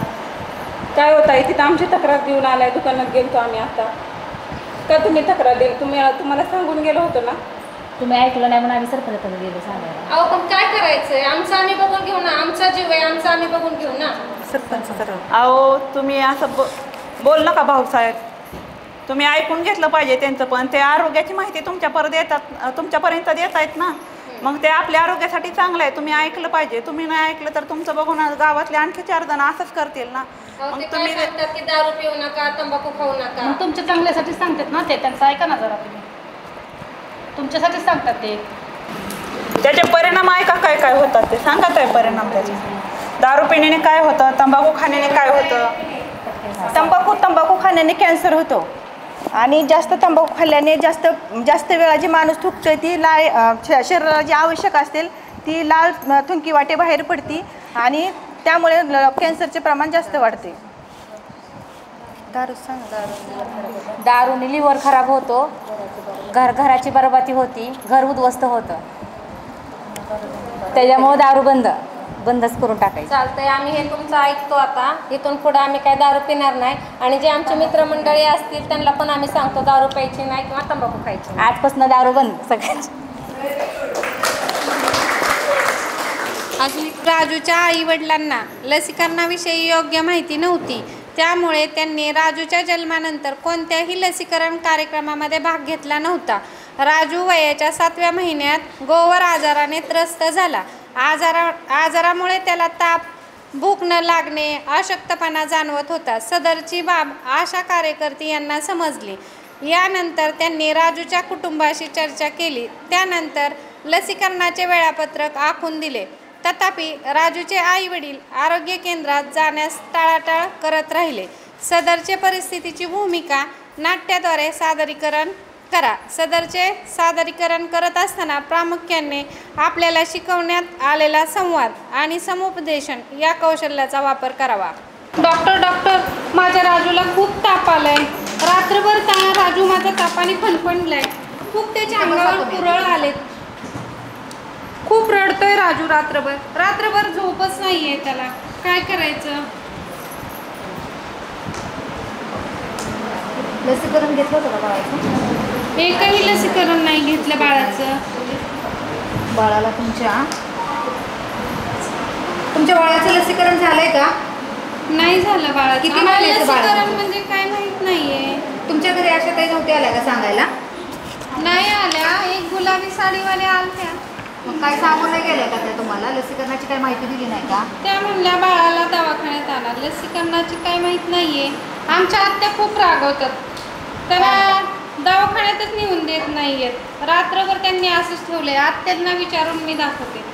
काय होत आहे? तिथं आमची तक्रार देऊन आलाय. दुकानात गेलतो आम्ही आता. का तुम्ही तक्रार दिली? तुम्हाला सांगून गेलो होतो ना. तुम्ही ऐकलं नाही म्हणून आम्ही सरपंचाकडे गेलो सांगायला. अहो पण काय करायचंय? आमचं आम्ही बघून घेऊ ना. आमचा जीव आहे, आमचं आम्ही बघून घेऊ ना. सरपंच अहो तुम्ही असं बोल नका भाऊसाहेब. तुम्ही ऐकून घेतलं पाहिजे त्यांचं पण. ते आरोग्याची माहिती तुमच्यापर्यंत देत आहेत ना, मग ते आपल्या आरोग्यासाठी चांगलं आहे. तुम्ही ऐकलं पाहिजे. तुम्ही नाही ऐकलं तर तुमचं बघून गावातले आणखी 4 जण असंच करतील ना. मग तुम्ही सांगतात की दारू पिऊ नका, तंबाखू खाऊ नका. मग तुमच्या चांगल्यासाठी सांगतात ना ते. त्यांचं ऐका ना जरा तुम्ही. तुमच्यासाठीच सांगतात ते. त्याचे परिणाम ऐका काय काय होतात ते सांगत आहे. परिणाम त्याचे दारू पिण्याने काय होतं, तंबाखू खाण्याने काय होतं. तंबाखू खाण्याने कॅन्सर होतो आणि जास्त तंबाखू खाल्ल्याने जास्त वेळा जी माणूस थुंकतोय ती शरीराला जी आवश्यक असतील ती लाल थुंकी वाटे बाहेर पडती आणि त्यामुळे कॅन्सरचे प्रमाण जास्त वाढते. दारूने लिव्हर खराब होतो, घराची बरबादी होती, घर उद्ध्वस्त होतं. त्याच्यामुळे दारू बंदच करून टाकायचं. चालतंय, आम्ही हे तुमचं ऐकतो. आता इथून पुढे आम्ही काय दारू पिणार नाही आणि जे आमचे मित्रमंडळी असतील त्यांना पण आम्ही सांगतो दारू प्यायची नाही किंवा तंबाखू खायची. आजपासून दारू बंद सगळ्यांची. अजून राजूच्या आईवडिलांना लसीकरणाविषयी योग्य माहिती नव्हती. त्यामुळे त्यांनी राजूच्या जन्मानंतर कोणत्याही लसीकरण कार्यक्रमामध्ये भाग घेतला नव्हता. राजू वयाच्या 7व्या महिन्यात गोवर आजाराने त्रस्त झाला. आजारामुळे त्याला ताप, भूक न लागणे, अशक्तपणा जाणवत होता. सदरची बाब आशा कार्यकर्ती यांना समजली. यानंतर त्यांनी राजूच्या कुटुंबाशी चर्चा केली. त्यानंतर लसीकरणाचे वेळापत्रक आखून दिले. तथापि राजूचे आईवडील आरोग्य केंद्रात जाण्यास टाळाटाळ करत राहिले. सदरचे परिस्थितीची भूमिका नाट्याद्वारे सादरीकरण करा. सदरचे सादरीकरण करत असताना प्रामुख्याने आपल्याला शिकवण्यात आलेला संवाद आणि समुपदेशन या कौशल्याचा वापर करावा. डॉक्टर, माझ्या राजूला खूप ताप आलाय. रात्रभर राजू माझा तापाने फणफणलाय. खूप त्याच्या अंगावर पुरळ आलेत. खूप रडतोय राजू रात्रभर झोपच नाहीये त्याला. काय करायचं? लसीकरण घेतलं होतं का बाळाचं? एकही लसीकरण नाही घेतलं बाळाचं. बाळाला तुमच्या बाळाचं लसीकरण झालंय का? नाही झालं बाळाचं. किती महिन्याचं बाळ? लसीकरण म्हणजे काय माहित नाहीये. तुमच्या घरी अशा काही नव्हत्या आल्या का सांगायला? नाही आल्या. एक गुलाबी साडीवाले आल्या. मग काय सांगून नाही गेल्या का त्या तुम्हाला? लसीकरणाची काही माहिती दिली नाही का? त्या म्हणल्या बाळाला दवाखान्यात आला. लसीकरणाची काही माहित नाहीये. आमच्या आत्या खूप रागवतात. त्याला दवाखान्यातच नेऊन देत नाहीयेत. रात्रभर त्यांनी असंच ठेवलंय. आत्यांना विचारून मी दाखवते.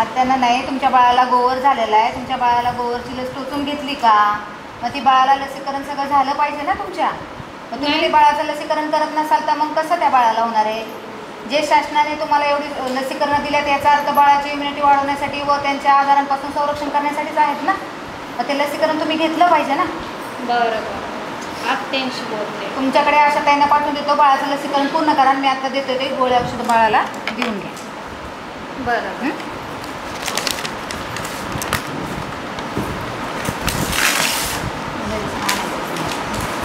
आत्यांना नाही. तुमच्या बाळाला गोवर झालेला आहे. तुमच्या बाळाला गोवरची लस टोचून घेतली का? मग ती बाळाला लसीकरण सगळं झालं पाहिजे ना तुमच्या. मग तुम्ही बाळाचं लसीकरण करत नसाल तर मग कसं त्या बाळाला होणार आहे? जे शासनाने तुम्हाला एवढी लसीकरण दिल्यात याचा अर्थ बाळाची इम्युनिटी वाढवण्यासाठी व त्यांच्या आजारांपासून संरक्षण करण्यासाठीच आहेत ना. मग ते लसीकरण तुम्ही घेतलं पाहिजे ना. बरोबर. 88 बोलते. तुमच्याकडे अशा ताईंना पाठवून देतो. बाळाचं लसीकरण पूर्ण करा. मी आता देतो ते गोळ्या औषध बाळाला देऊन घ्या. बरं.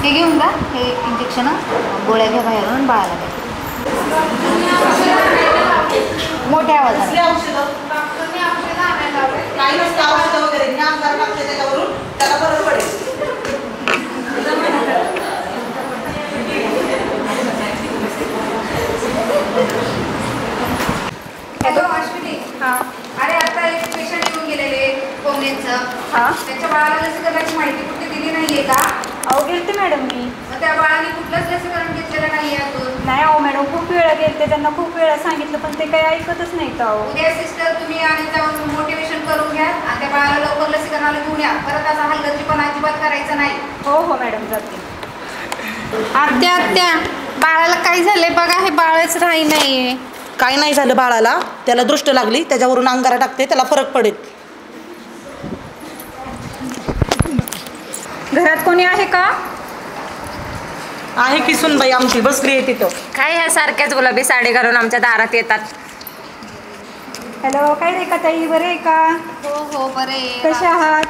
हे घेऊन जा. हे इंजेक्शन गोळ्या घ्या बाहेरून बाळाला द्या. मोठ्या आवाजाने. काही नसतं औषधं वगैरे मी अंगार टाकते त्याच्यावरून त्याला बरं पडेल. हॅलो अश्विनी. हां. अरे आता एक पेशंट येऊन गेलेले कोंबड्यांचं. हां. त्यांच्या बाळाला लसीकरणाची माहिती कुठे दिली नाहीये का? अहो गेलते मॅडम मी. मग त्या बाळाने कुठलंच लसीकरण घेतलेलं नाहीये अजून. नाही अहो मॅडम खूप वेळा गेलते त्यांना खूप वेळा सांगितलं पण ते काही ऐकतच नाहीत अहो. उद्या सिस्टर तुम्ही आणि जाऊन मोटिवेशन करून घ्या आणि त्या बाळाला लवकर लसीकरणाला घेऊन या. परत असा हलगर्जीपणा अजिबात करायचा नाही. हो हो मॅडम जाते. आत्या बाळाला काय झालंय बघा, हे बाळच राही नाहीये. काय नाही झालं बाळाला, त्याला दृष्ट लागली त्याच्यावरून अंगारा टाकते, त्याला फरक पडेल. घरात कोणी आहे का? आहे की सुनबाई आमची बसली आहे तिथं. काय ह्या सारख्याच गुलाबी साडी घालून आमच्या दारात येतात. हॅलो काय रे का ताई, बरे आहे का? हो हो बरे आहे. कशा आहात?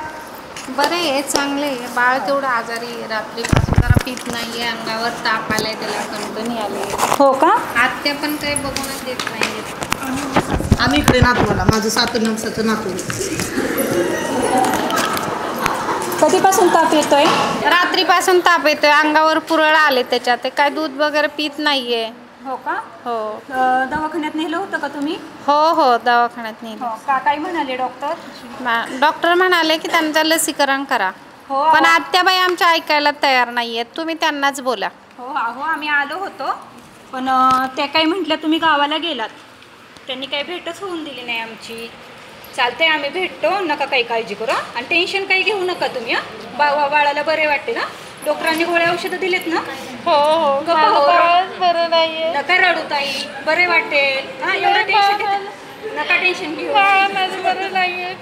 बरे आहे, चांगले आहे. बाळ तेवढं आजारी आहे, रात्रीपासून जरा पीत नाहीये, अंगावर ताप आलाय, त्याला कणकणी आले. हो का? आत्या पण काही बघूनच देत नाही. आम्ही इकडे नातवाला, माझं 7 नवसाचं नातू. कधीपासून ताप येतोय? रात्रीपासून ताप येतोय, अंगावर पुरळ आले त्याच्यात. ते काय दूध वगैरे पीत नाहीये. हो का? हो. दवाखान्यात नेलं होतं का तुम्ही? हो हो दवाखान्यात नेलं. हो का? काय म्हणाले डॉक्टर? डॉक्टर म्हणाले की त्यांचं लसीकरण करा. हो पण आत्याबाई आमच्या ऐकायला तयार नाहीयेत. तुम्ही त्यांनाच बोला. हो अहो आम्ही आलो होतो पण त्या काय म्हटल्या तुम्ही गावाला गेलात. त्यांनी काही भेटच होऊन दिली नाही आमची. चालतंय आम्ही भेटतो, नका काही काळजी करू आणि टेन्शन काही घेऊ नका तुम्ही. बाळाला बरे वाटते ना? डॉक्टरांनी गोळ्या औषधं दिलेत ना? हो हो बरं नाहीये. नका रडू ताई, बरे वाटेल. हा एवढं टेन्शन नका टेन्शन घेऊ. माझं बरं नाहीये.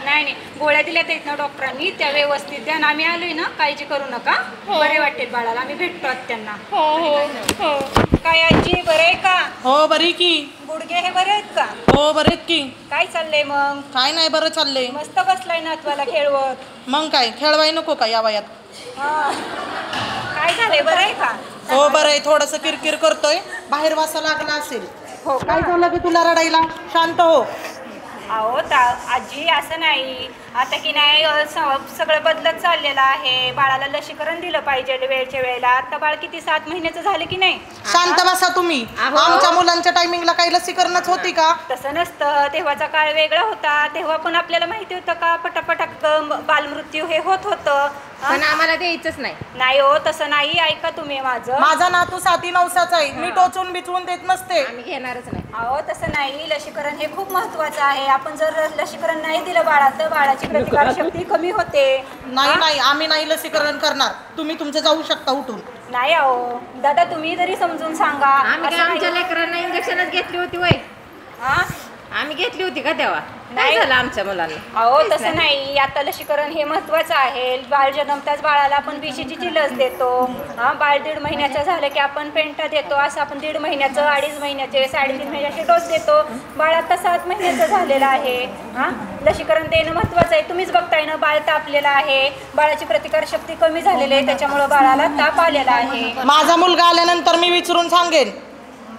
नाही नाही गोळ्या दिल्यात आहेत ना डॉक्टरांनी, त्या व्यवस्थित द्या. आम्ही आलोय ना, काळजी करू नका. बरे वाटेल बाळाला. आम्ही भेटतो त्यांना. हो हो हो. काय आजी बरे आहे का? हो बरी की. गुडघे हे बरे आहेत का? हो बरेत की. काय चाललंय मग? काय नाही, बरं चाललंय. मस्त बसलाय नातवाला खेळवत. मग काय खेळवाय नको का या वयात? काय झालंय, बरं आहे का? हो बरं आहे, थोडंसं किरकिर करतोय, बाहेर वासा लागला असेल. हो काय झालं की तुला रडायला? शांत हो. अहो आजी असं नाही, आता की नाही सगळं बदलत चाललेलं आहे. बाळाला लसीकरण दिलं पाहिजे वेळच्या वेळेला. आता बाळ किती 7 महिन्याचं झालं की नाही? शांत बसा तुम्ही. आमच्या मुलांच्या टायमिंगला काही लसीकरणच होती का? तसं नसतं, तेव्हाचा काळ वेगळा होता. तेव्हा पण आपल्याला माहिती होतं का पटापट बालमृत्यू हे होत होतं. पण आम्हाला द्यायचंच नाही. नाही हो तसं नाही, ऐका तुम्ही माझं. माझा नातू 7 नवसाचा आहे, मी टोचून बिचवून देत नसते. आम्ही घेणारच नाही. अहो तसं नाही, लसीकरण हे खूप महत्वाचं आहे. आपण जर लसीकरण नाही दिलं बाळाला तर बाळाची प्रतिकारशक्ती कमी होते. नाही नाही आम्ही नाही लसीकरण करणार. तुम्ही तुमचं जाऊ शकता उठून. नाही अहो दादा तुम्ही तरी समजून सांगा. आम्ही आमच्या लेकरांना इंजेक्शनच घेतली होती वय. आम्ही घेतली होती का तेव्हा? नाही झालं आमच्या मुलांना. अहो तसं नाही, आता लसीकरण हे महत्वाचं आहे. बाळ जन्मताच बाळाला आपण BCGची लस देतो. बाळ 1.5 महिन्याचं झालं की आपण पेंटा देतो. असं आपण 1.5 महिन्याचं, 2.5 महिन्याचे, 3.5 महिन्याचे डोस देतो. बाळ आता 7 महिन्याचं झालेलं आहे. लसीकरण देणं महत्वाचं आहे. तुम्हीच बघताय ना, बाळ तापलेलं आहे, बाळाची प्रतिकारशक्ती कमी झालेली आहे, त्याच्यामुळे बाळाला ताप आलेला आहे. माझा मुलगा आल्यानंतर मी विचारून सांगेन.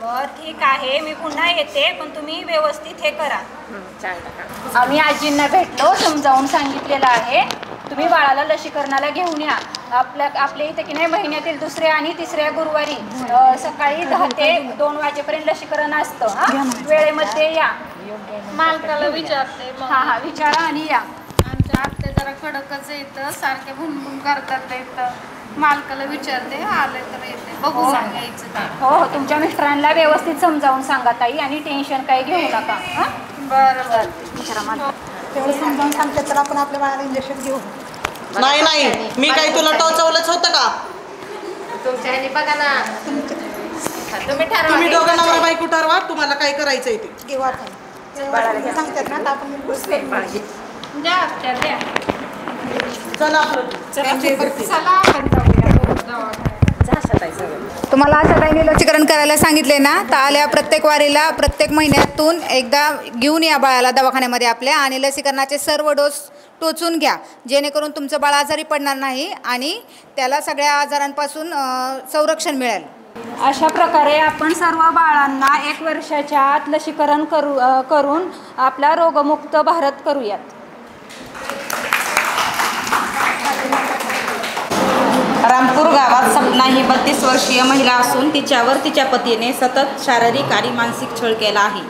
बरं ठीक आहे, मी पुन्हा येते, पण तुम्ही व्यवस्थित हे करा. आम्ही आजींना भेटलो, समजावून सांगितलेलं आहे. तुम्ही बाळाला लसीकरणाला घेऊन या. आपल्या इथे की नाही महिन्यातील 2ऱ्या आणि 3ऱ्या गुरुवारी सकाळी 10 ते 2 वाजेपर्यंत लसीकरण असतं. वेळेमध्ये या. मालकाला विचारते. हा विचारा आणि या. आमच्या आत्या जरा कडकच येतं, सारखे भुनभुन करतात. येतं मालकाला विचारते, आले तर येते, बघू सांगायचं काय. हो तुमच्या मिस्टरांना व्यवस्थित समजावून सांगा ताई, आणि टेन्शन काही घेऊ नका. बरं विचारा मला. तेवढं समजावून सांगते तर आपण आपल्या बाळाला इंजेक्शन घेऊ. नाही नाही मी काही तुला टोचवलंच होतं का? तुमच्या ह्याने बघा ना, तुम्ही ठरवा. तुम्ही दोघं नवरा बायको ठरवा तुम्हाला काय करायचंय ते. घेऊ आपण. बाळाला सांगतात ना तर आपण द्या आत्या द्या. चला आपलं चला आपण जाऊया. तुम्हाला आशाताईंनी लसीकरण करायला सांगितले ना, तर आल्या प्रत्येक वारीला प्रत्येक महिन्यातून एकदा घेऊन या बाळाला दवाखान्यामध्ये आपल्या आणि लसीकरणाचे सर्व डोस टोचून घ्या, जेणेकरून तुमचं बाळ आजारी पडणार नाही आणि त्याला सगळ्या आजारांपासून संरक्षण मिळेल. अशा प्रकारे आपण सर्व बाळांना 1 वर्षाच्या आत लसीकरण करून आपला रोगमुक्त भारत करूयात. रामपूर गावात सपना ही 32 वर्षीय महिला असून तिच्यावर तिच्या पतीने सतत शारीरिक आणि मानसिक छळ केला आहे.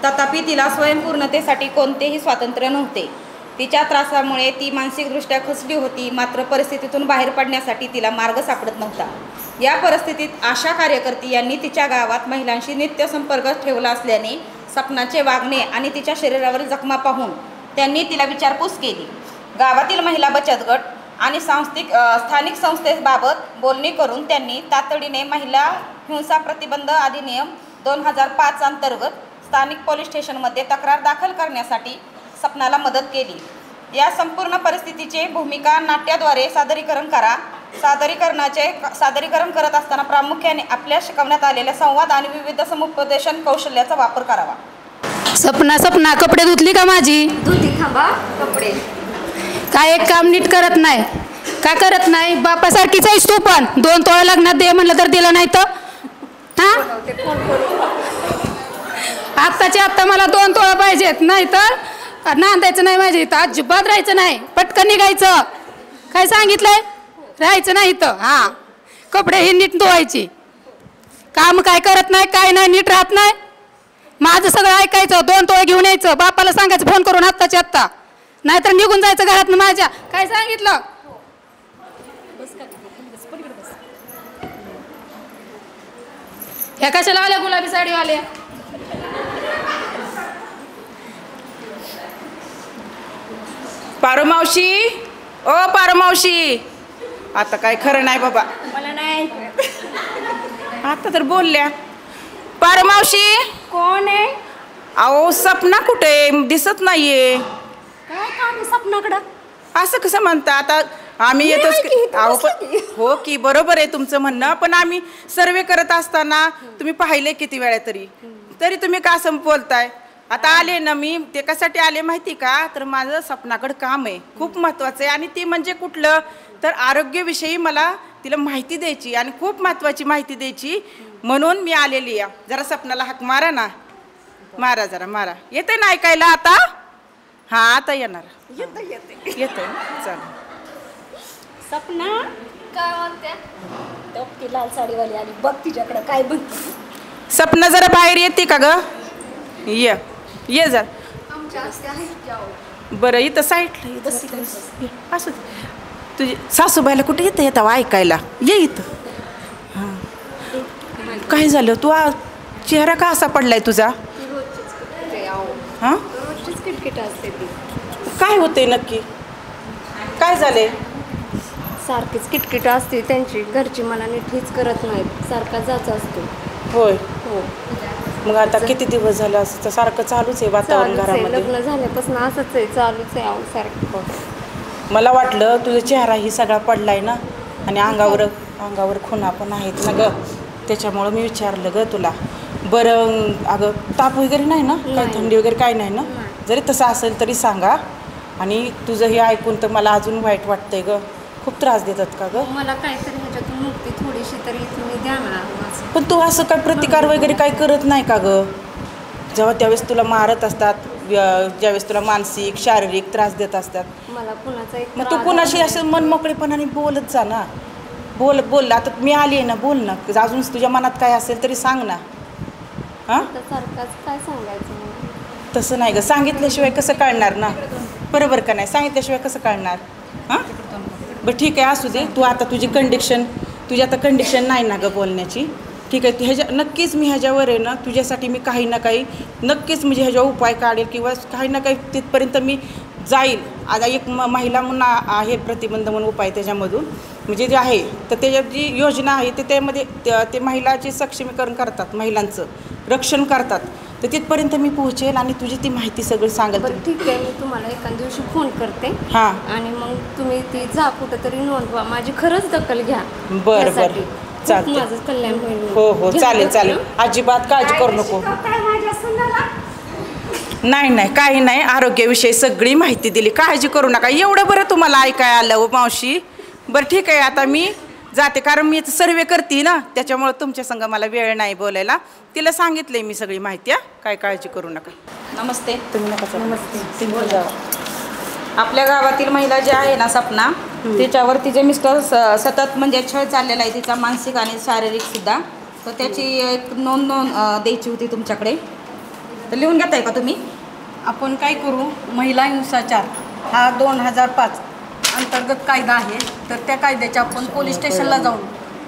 तथापि तिला स्वयंपूर्णतेसाठी कोणतेही स्वातंत्र्य नव्हते. तिच्या त्रासामुळे ती मानसिकदृष्ट्या खचली होती, मात्र परिस्थितीतून बाहेर पडण्यासाठी तिला मार्ग सापडत नव्हता. या परिस्थितीत आशा कार्यकर्ती यांनी तिच्या गावात महिलांशी नित्य संपर्क ठेवला असल्याने सपनाचे वागणे आणि तिच्या शरीरावरील जखमा पाहून त्यांनी तिला विचारपूस केली. गावातील महिला बचत गट आणि स्थानिक संस्थेबाबत बोलणी करून त्यांनी तातडीने महिला हिंसा प्रतिबंध अधिनियम 2005 अंतर्गत स्थानिक पोलीस स्टेशनमध्ये तक्रार दाखल करण्यासाठी सपनाला मदत केली. या संपूर्ण परिस्थितीचे भूमिका नाट्याद्वारे सादरीकरण करा. सादरीकरण करत असताना प्रामुख्याने आपल्या शिकवण्यात आलेल्या संवाद आणि विविध समुपदेशन कौशल्याचा वापर करावा. सपना कपडे धुतली का माझी? धुती. थांबा. कपडे काय एक काम नीट करत नाही? का करत नाही? बापासारखीच आहेस तू पण. 2 तोळा लग्नात दे म्हणलं तर दिलं नाही तर आत्ताच्या आत्ता मला 2 तोळा पाहिजेत, नाही तर नांदायचं नाही माझ्या इथं, अजिबात राहायचं नाही, पटकन निघायचं. काय सांगितलंय? राहायचं नाही इथं. हां, कपडे ही नीट धुवायची. काम काय करत नाही, काय नाही, नीट राहत नाही. माझं सगळं ऐकायचं. 2 तोळे घेऊन यायचं, बापाला सांगायचं फोन करून आत्ताच्या आत्ता, नाहीतर निघून जायचं घरातनं माझ्या. काय सांगितलं? ह्या कशाला आल्या गुलाबी साडीवाल्या? पारुमावशी, ओ पारुमावशी, आता काय खरं नाही बाबा. मला नाही. आता तर बोलल्या. पारुमावशी कोण आहे? अहो सपना कुठे दिसत नाहीये. काय काम सपनाकडं? असं कसं म्हणता? आता आम्ही येतोच. अहो हो की बरोबर आहे तुमचं म्हणणं, पण आम्ही सर्वे करत असताना तुम्ही पाहिले किती वेळा तरी तुम्ही का असं बोलताय? आता आले ना मी, ते कशासाठी आले माहिती का? तर माझं सपनाकडं काम आहे खूप महत्त्वाचं आहे, आणि ते म्हणजे कुठलं तर आरोग्याविषयी मला तिला माहिती द्यायची आणि खूप महत्त्वाची माहिती द्यायची, म्हणून मी आलेली आहे. जरा सपनाला हाक मारा ना, मारा जरा मारा. येते ना ऐकायला आता? हां आता येणार. येते चल. सपना काय म्हणते? ती लाल साडीवाली आली बघ, तिच्याकडे काय बघ. सपना जरा बाहेर येते का ग? ये जर. बरं इथं साईडला असू दे. तुझी सासूबाईला कुठे येतं ऐकायला? ये इथं. हां काय झालं? तू चेहरा का असा पडलाय तुझा? हां काय होते नक्की? काय झाले? सारखीच किटकिट असते त्यांची, घरची मला नीट हीच करत नाहीत, सारखा जाच असतो. होय हो. मग आता किती दिवस झालं असं सारखं चालूच आहे वातावरण घरामध्ये? लग्न झाल्यापासून असंच आहे, चालूच आहे सारखं. मला वाटलं तुझा चेहरा ही सगळा पडलाय ना, आणि अंगावर खुणा पण आहेत ना ग, त्याच्यामुळं मी विचारलं ग तुला. बरं अगं ताप वगैरे नाही ना, काय थंडी वगैरे काय नाही ना? जरी तसं असेल तरी सांगा. आणि तुझं हे ऐकून तर मला अजून वाईट वाटतंय ग, खूप त्रास देतात का ग? मला काहीतरी ह्याच्यातून मुक्ती थोडीशी तरी तुम्ही द्या ना. पण तू असं काय प्रतिकार वगैरे काय करत नाही का ग? जेव्हा त्यावेळेस तुला मारत असतात, ज्यावेळेस तुला मानसिक शारीरिक त्रास देत असतात, मला कुणाचा एक मग तू कुणाशी असं मनमोकळेपणाने बोलत जा ना. बोल आता मी आली आहे ना, बोल ना. अजून तुझ्या मनात काय असेल तरी सांग ना. हां सारखाच काय सांगायचं? तसं नाही ग, सांगितल्याशिवाय कसं कळणार ना, बरोबर का नाही? सांगितल्याशिवाय कसं कळणार? हां बरं ठीक आहे, असू दे. तू आता तुझी आता कंडिशन नाही ना ग बोलण्याची, ठीक आहे. ह्याच्या नक्कीच मी ह्याच्यावर आहे ना, तुझ्यासाठी मी काही ना काही नक्कीच म्हणजे ह्याच्यावर उपाय काढेल, किंवा काही ना काही तिथपर्यंत मी जाईल. आता एक महिला म्हणून आहे प्रतिबंध म्हणून उपाय, त्याच्यामधून म्हणजे जे आहे तर त्याच्यात जी योजना आहे ते त्यामध्ये ते महिलाचे सक्षमीकरण करतात, महिलांचं रक्षण करतात. तर तिथपर्यंत मी पोहोचेल आणि तुझी ती माहिती सगळं सांगेल. बरं ठीक आहे, मी तुम्हाला एका दिवशी फोन करते. हां. आणि मग तुम्ही ती जा कुठंतरी नोंदवा, माझी खरंच दखल घ्या. बरं यासाठी. बरं चालतं. माझं कल्याण होईल. हो हो चालेल चालेल, अजिबात काळजी करू नको. नाही नाही काही नाही, आरोग्याविषयी सगळी माहिती दिली, काळजी करू नका. एवढं बरं तुम्हाला ऐकाय आलं हो मावशी. बरं ठीक आहे, आता मी जाते कारण मी सर्वे करते ना, त्याच्यामुळं तुमच्या संग मला वेळ नाही बोलायला. तिला सांगितलंय मी सगळी माहिती. काय काळजी करू नका. नमस्ते. तुम्ही नका. नमस्ते. आपल्या गावातील महिला जी आहे ना सपना, तिच्यावर तिचे मिस्टर सतत म्हणजे छळ चाललेला आहे तिचा, मानसिक आणि शारीरिक सुद्धा. तर त्याची एक नोंद द्यायची होती तुमच्याकडे, तर लिहून घेताय का तुम्ही? आपण काय करू, महिला हिंसाचार हा 2005 अंतर्गत कायदा आहे, तर त्या कायद्याच्या आपण पोलीस स्टेशनला जाऊन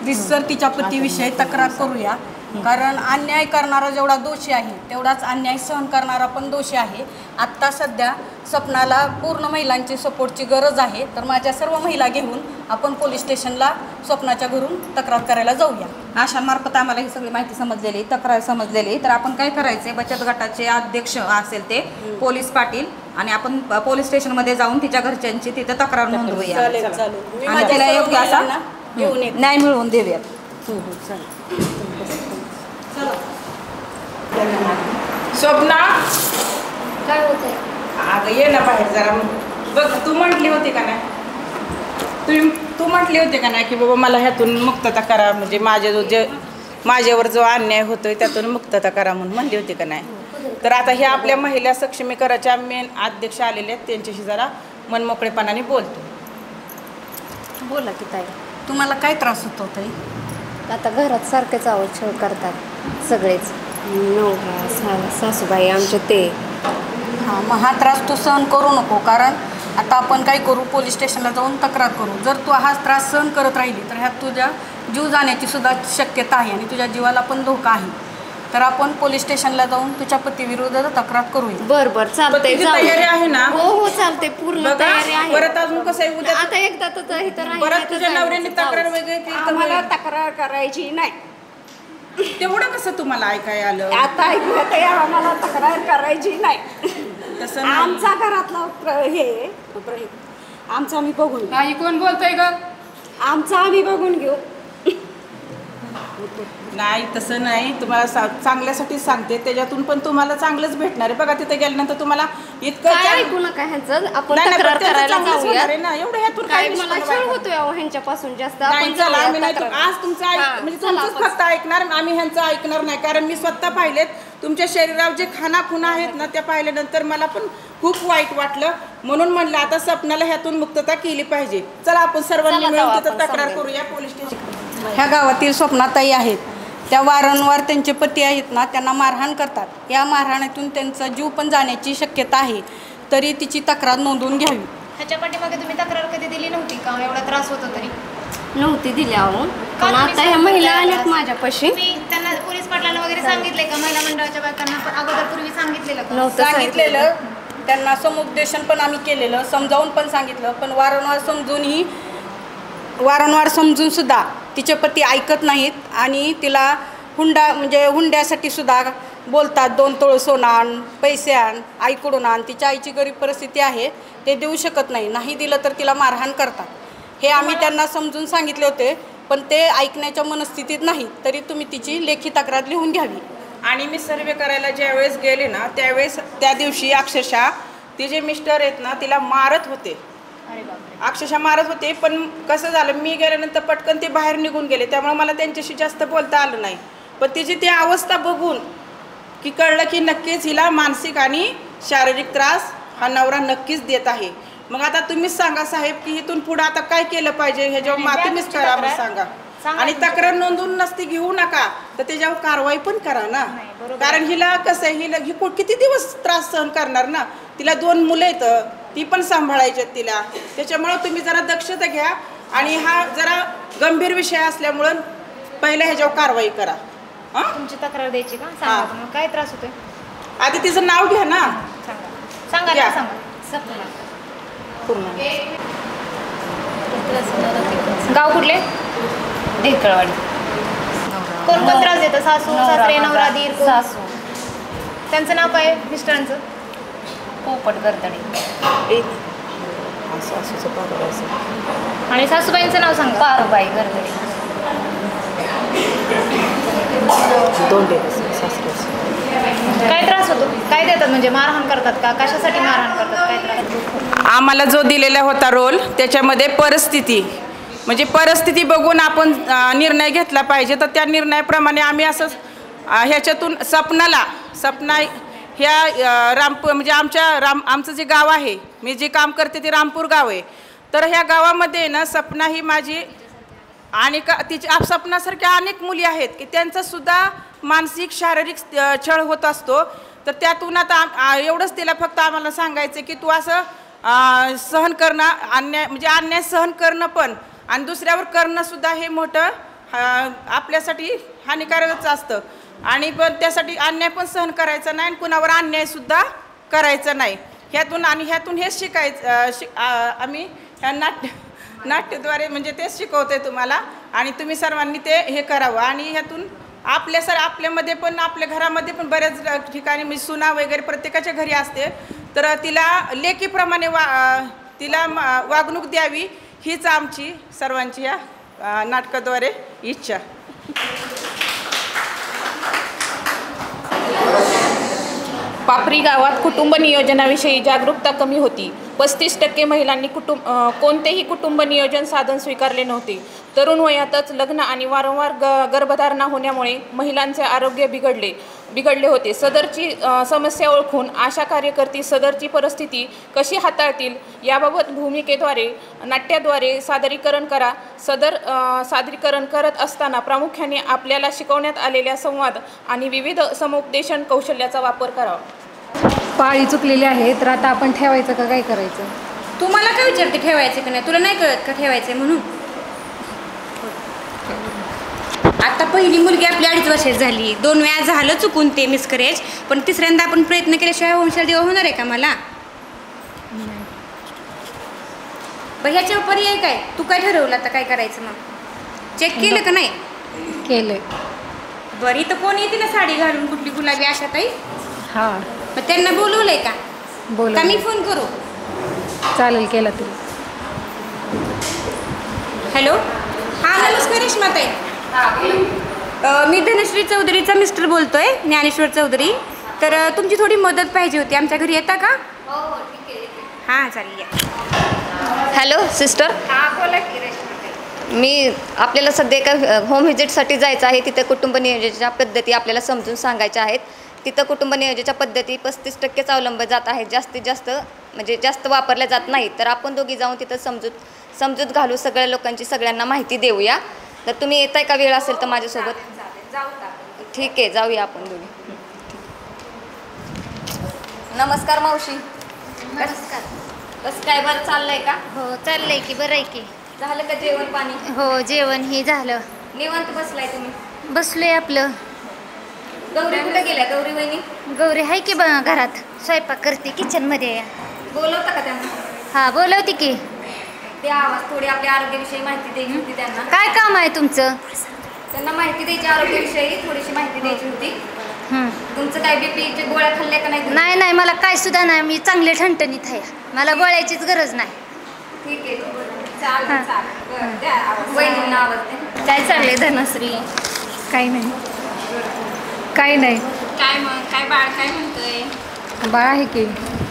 रितसर तिच्या पतीविषयी तक्रार करूया. कारण अन्याय करणारा जेवढा दोषी आहे तेवढाच अन्याय सहन करणारा पण दोषी आहे. आत्ता सध्या सपनाला पूर्ण महिलांची सपोर्टची गरज आहे, तर माझ्या सर्व महिला घेऊन आपण पोलीस स्टेशनला स्वप्नाच्या घरून तक्रार करायला जाऊया. आशांमार्फत आम्हाला ही सगळी माहिती समजलेली, तक्रार समजलेली. तर आपण काय करायचे, बचत गटाचे अध्यक्ष असेल ते पोलीस पाटील, आणि आपण पोलीस स्टेशनमध्ये जाऊन तिच्या घरच्यांची तिथं तक्रार नोंदवूया आणि तिला योग्य असा न्याय मिळवून देऊयात. स्वप्ना काय होतंय? अगं ये ना बाहेर जरा. बघ तू म्हटली होती का नाही, तू म्हटली होती का नाही की बाबा मला ह्यातून मुक्तता करा, म्हणजे माझ्यावर जो अन्याय होतोय त्यातून मुक्तता करा म्हणून म्हणली होती का नाही. तर आता हे आपल्या महिला सक्षमीकरणाच्या मेन अध्यक्ष आलेले आहेत, त्यांच्याशी जरा मनमोकळेपणाने बोलतो. बोला की ताई. तुम्हाला काय त्रास होतो ताई? आता घरात सारखेच आवडछळ करतात सगळेच, नवरा सासूबाई आमचे ते. हां, मग हा त्रास तू सहन करू नको. कारण आता आपण काय करू, पोलीस स्टेशनला जाऊन तक्रार करू. जर तू हा त्रास सहन करत राहिली तर ह्यात तुझ्या जीव जाण्याची सुद्धा शक्यता आहे आणि तुझ्या जीवाला पण धोका आहे. तर आपण पोलीस स्टेशनला जाऊन तुझ्या पतीविरुद्ध तक्रार करूया. बरं बरं चालतंय. तयारी आहे ना? हो हो चालते, पूर्ण तयारी आहे. परत अजून कसं आहे, उद्या आता एकदा तर इथं परत तुझ्या नवऱ्याने तक्रार वगैरे केली तर मला तक्रार करायची नाही. तेवढं कसं तुम्हाला ऐकाय आलं? आता ऐकूयात, आम्हाला तक्रार करायची नाही. तसं आमचा घरातला आमचा आम्ही बघून घेऊ. काही कोण बोलतोय ग? आमचा आम्ही बघून घेऊ. नाही तसं नाही, तुम्हाला चांगल्यासाठी सांगते, त्याच्यातून पण तुम्हाला चांगलंच भेटणार आहे. बघा तिथे गेल्यानंतर तुम्हाला इतकं ऐकू नका ह्यांचं, आपण तक्रार करायला जाऊया ना. एवढं ह्यातून काय मला छळ होतोय ह्यांच्यापासून जास्त. नाही चला, आम्ही नाही आज तुमचं म्हणजे तुमचंच फक्त ऐकणार, आम्ही ह्यांचं ऐकणार नाही. कारण मी स्वतः पाहिलेत तुमच्या शरीरावर जे खानाखुणा आहेत ना, त्या पाहिल्यानंतर मला पण खूप वाईट वाटलं. म्हणून म्हणलं आता सपनाला ह्यातून मुक्तता केली पाहिजे. चला आपण सर्वांनी मिळून तिथं तक्रार करूया पोलीस स्टेशन. ह्या गावातील स्वप्नाताई आहेत, त्या वारंवार त्यांचे पती आहेत ना, त्यांना मारहाण करतात. या मारहाणीतून त्यांचा जीव पण जाण्याची शक्यता आहे, तरी तिची तक्रार नोंदवून घ्यावी. ह्याच्या पाठीमागे तुम्ही तक्रार कधी दिली नव्हती का? एवढा त्रास होतो तरी नव्हती दिल्या हो. पण आता ह्या महिला आल्यात माझ्यापाशी. मी त्यांना पोलीस पाटलांना वगैरे सांगितले का? महिला मंडळाच्या बायकांना पण अगोदर पूर्वी सांगितलेलं का? नव्हतं सांगितलेलं, त्यांना समुपदेशन पण आम्ही केलेलं, समजावून पण सांगितलं, पण वारंवार समजून सुद्धा तिचे पती ऐकत नाहीत आणि तिला हुंड्यासाठी सुद्धा बोलतात. 2 तोळ सोनं आण, पैसे आण, आईकडून आण. तिच्या आईची गरीब परिस्थिती आहे, ते देऊ शकत नाही दिलं तर तिला मारहाण करतात. हे आम्ही त्यांना समजून सांगितले होते, पण ते ऐकण्याच्या मनस्थितीत नाही. तरी तुम्ही तिची लेखी तक्रार लिहून घ्यावी. आणि मी सर्वे करायला ज्यावेळेस गेले ना, त्यावेळेस त्या दिवशी अक्षरशः तिचे मिस्टर आहेत ना तिला मारत होते, अक्षरशः मारत होते. पण कसं झालं, मी गेल्यानंतर पटकन ते बाहेर निघून गेले, त्यामुळे मला त्यांच्याशी जास्त बोलता आलं नाही. पण तिची ती अवस्था बघून की कळलं की नक्कीच हिला मानसिक आणि शारीरिक त्रास हा नवरा नक्कीच देत आहे. मग आता तुम्हीच सांगा साहेब की इथून पुढे आता काय केलं पाहिजे, हे जेव्हा तुम्हीच करा, मग सांगा. आणि तक्रार नोंदवून नसती घेऊ नका, तर त्याच्यावर कारवाई पण करा ना. कारण हिला कसं आहे, ही किती दिवस त्रास सहन करणार ना. तिला 2 मुलं आहेत, ती पण सांभाळायची तिला. त्याच्यामुळं तुम्ही जरा दक्षता घ्या आणि हा जरा गंभीर विषय असल्यामुळं पहिलं ह्याच्यावर कारवाई करा. तुमची तक्रार द्यायची का? सांगा काय त्रास होतोय. आधी तिचं नाव घ्या ना. सांगा ना, सांगा. गाव कुठले? ढेकळवाडी. कोण त्रास देतं? सासू, सासरे, नवरा, दीर? सासू. त्यांचं नाव काय आहे मिस्टरांचं? पोपट गरदडे. आणि सासूबाईंचं नाव सांगा. पारुबाई गरदडे. काय त्रास होतो? काय देतात म्हणजे मारहाण करतात का? कशासाठी मारहाण करतात? काय त्रास? आम्हाला जो दिलेला होता रोल त्याच्यामध्ये परिस्थिती म्हणजे परिस्थिती बघून आपण निर्णय घेतला पाहिजे. तर त्या निर्णयाप्रमाणे आम्ही असं ह्याच्यातून सपना ह्या रामपूर म्हणजे आमचं जे गाव आहे, मी जे काम करते ते रामपूर गाव आहे. तर ह्या गावामध्ये ना सपना ही माझी आणि तिची सपनासारख्या अनेक मुली आहेत की त्यांचासुद्धा मानसिक शारीरिक छळ होत असतो. तर त्यातून आता एवढंच तिला फक्त आम्हाला सांगायचं की तू असं सहन करणं अन्याय सहन करणं पण आणि दुसऱ्यावर करणंसुद्धा हे मोठं आपल्यासाठी हानिकारकच असतं. आणि पण त्यासाठी अन्याय पण सहन करायचा नाही आणि कुणावर अन्यायसुद्धा करायचा नाही. ह्यातून हेच शिकायचं आम्ही ह्या नाट्यद्वारे म्हणजे तेच शिकवते तुम्हाला आणि तुम्ही सर्वांनी ते हे करावं. आणि ह्यातून आपल्यामध्ये पण आपल्या घरामध्ये पण बऱ्याच ठिकाणी म्हणजे सुना वगैरे प्रत्येकाच्या घरी असते. तर तिला लेकीप्रमाणे तिला वागणूक द्यावी हीच आमची सर्वांची या नाटकाद्वारे इच्छा. पापरी गावात कुटुंब नियोजनाविषयी जागरूकता कमी होती. 35% महिलांनी कोणतेही कुटुंब नियोजन साधन स्वीकारले नव्हते. तरुण वयातच लग्न आणि वारंवार गर्भधारणा होण्यामुळे महिलांचे आरोग्य बिघडले होते. सदरची समस्या ओळखून आशा कार्यकर्ती सदरची परिस्थिती कशी हाताळतील याबाबत भूमिकेद्वारे नाट्याद्वारे सादरीकरण करा. सदर सादरीकरण करत असताना प्रामुख्याने आपल्याला शिकवण्यात आलेल्या संवाद आणि विविध समुपदेशन कौशल्याचा वापर करावा. पाळी चुकलेली आहे तर आता आपण ठेवायचं का काय करायचं? तू मला काय विचारते ठेवायचं का नाही? तुला नाही कळत का ठेवायचं म्हणून? आता पहिली मुलगी आपली 2.5 वर्षाची झाली. 2 वेळा झालं चुकून ते मिसकरेज, पण तिसऱ्यांदा आपण प्रयत्न केल्याशिवाय वंशाला देवा होणार आहे का मला? पण ह्याच्या पर्याय काय? तू काय ठरवलं आता काय करायचं? मग चेक केलं का नाही? केलंय. बरं इथं कोण येते ना साडी घालून कुठली गुलाबी आशा ताई? हां. मग त्यांना बोलवलंय का? बोला. का मी फोन करू? चालेल, केला तू. हॅलो. हां नमस्कार रेश्माताई. मी धनश्री चौधरीचा मिस्टर बोलतोय, ज्ञानेश्वर चौधरी. तर तुमची थोडी मदत पाहिजे होती. आमच्या घरी येता का? हो हो ठीक आहे. हां चालेल या. Hello sister. हां बोला की रेश्माताई. मी आपल्याला सध्या एका होम व्हिजिटसाठी जायचं आहे. तिथे कुटुंब नियोजनाच्या पद्धती आपल्याला समजून सांगायच्या आहेत. तिथं कुटुंब नियोजनाच्या पद्धती 35%च अवलंबल्या जात आहेत. जास्तीत जास्त म्हणजे जास्त वापरल्या जात नाहीत. तर आपण दोघी जाऊन तिथं समजूत घालू, सगळ्या लोकांची सगळ्यांना माहिती देऊया. तर तुम्ही येताय का? वेळ असेल तर माझ्यासोबत? ठीक आहे, जाऊया आपण दोघी. नमस्कार मावशी. नमस्कार. कसं काय, बरं चाललंय का? हो चाललंय की, बरं आहे की. झालं का जेवण पाणी? हो जेवण हे झालं. निवांत बसलाय तुम्ही? बसलोय आपलं. गौरी कुठे गेल्या? गौरी वहिनी? गौरी आहे की घरात स्वयंपाक करते किचनमध्ये. बोलवता का त्यांना? हां बोलवते की. त्या आवाज थोडी आपल्या आरोग्याविषयी माहिती द्यायची होती त्यांना. काय काम आहे तुमचं? त्यांना माहिती द्यायची, आरोग्याविषयी थोडीशी माहिती द्यायची होती. तुमचं काय बीपीचे गोळ्या खाल्ल्या का नाही? नाही नाही मला काय सुद्धा नाही. मी चांगले ठणठणीत आहे. मला गोळ्याचीच गरज नाही. ठीक आहे वहिनींना आवाज द्या. काय चाललंय धनश्री? काही नाही. काही नाही. काय मग काय बाळ काय म्हणतोय? बाळ आहे की.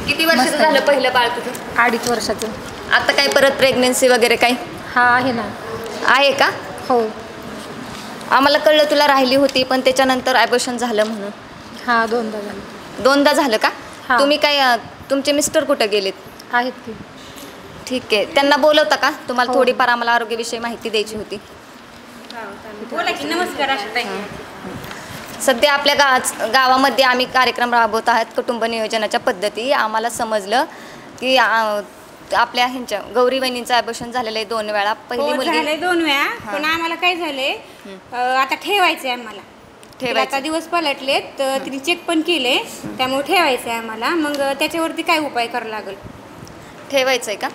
किती वर्षाचं झालं पहिलं बाळ तुझं? 2.5 वर्षाचं. आता काय परत प्रेग्नेन्सी वगैरे काही? हा आहे ना. आहे का? हो. आम्हाला कळलं तुला राहिली होती पण त्याच्यानंतर ॲबॉर्शन झालं म्हणून. हां 2दा झालं. 2दा झालं का? तुम्ही काय तुमचे मिस्टर कुठं गेलेत? आहेत की. ठीक आहे, त्यांना बोलवता का? तुम्हाला थोडीफार आम्हाला आरोग्याविषयी माहिती द्यायची होती. बोला की. नमस्कार आशाताई. सध्या आपल्या गावामध्ये आम्ही कार्यक्रम राबवत आहात कुटुंब नियोजनाच्या पद्धती. आम्हाला समजलं की आपल्या ह्यांच्या गौरी वहिनींचं ॲबॉर्शन झालेलं आहे 2 वेळा. पहिली मुलगी झालंय 2 वेळा. पण आम्हाला काय झालंय आता ठेवायचंय आम्हाला. आता दिवस पलटलेत तर तिने चेक पण केले, त्यामुळे ठेवायचंय आम्हाला. मग त्याच्यावरती काय उपाय करावा लागेल? ठेवायचंय का?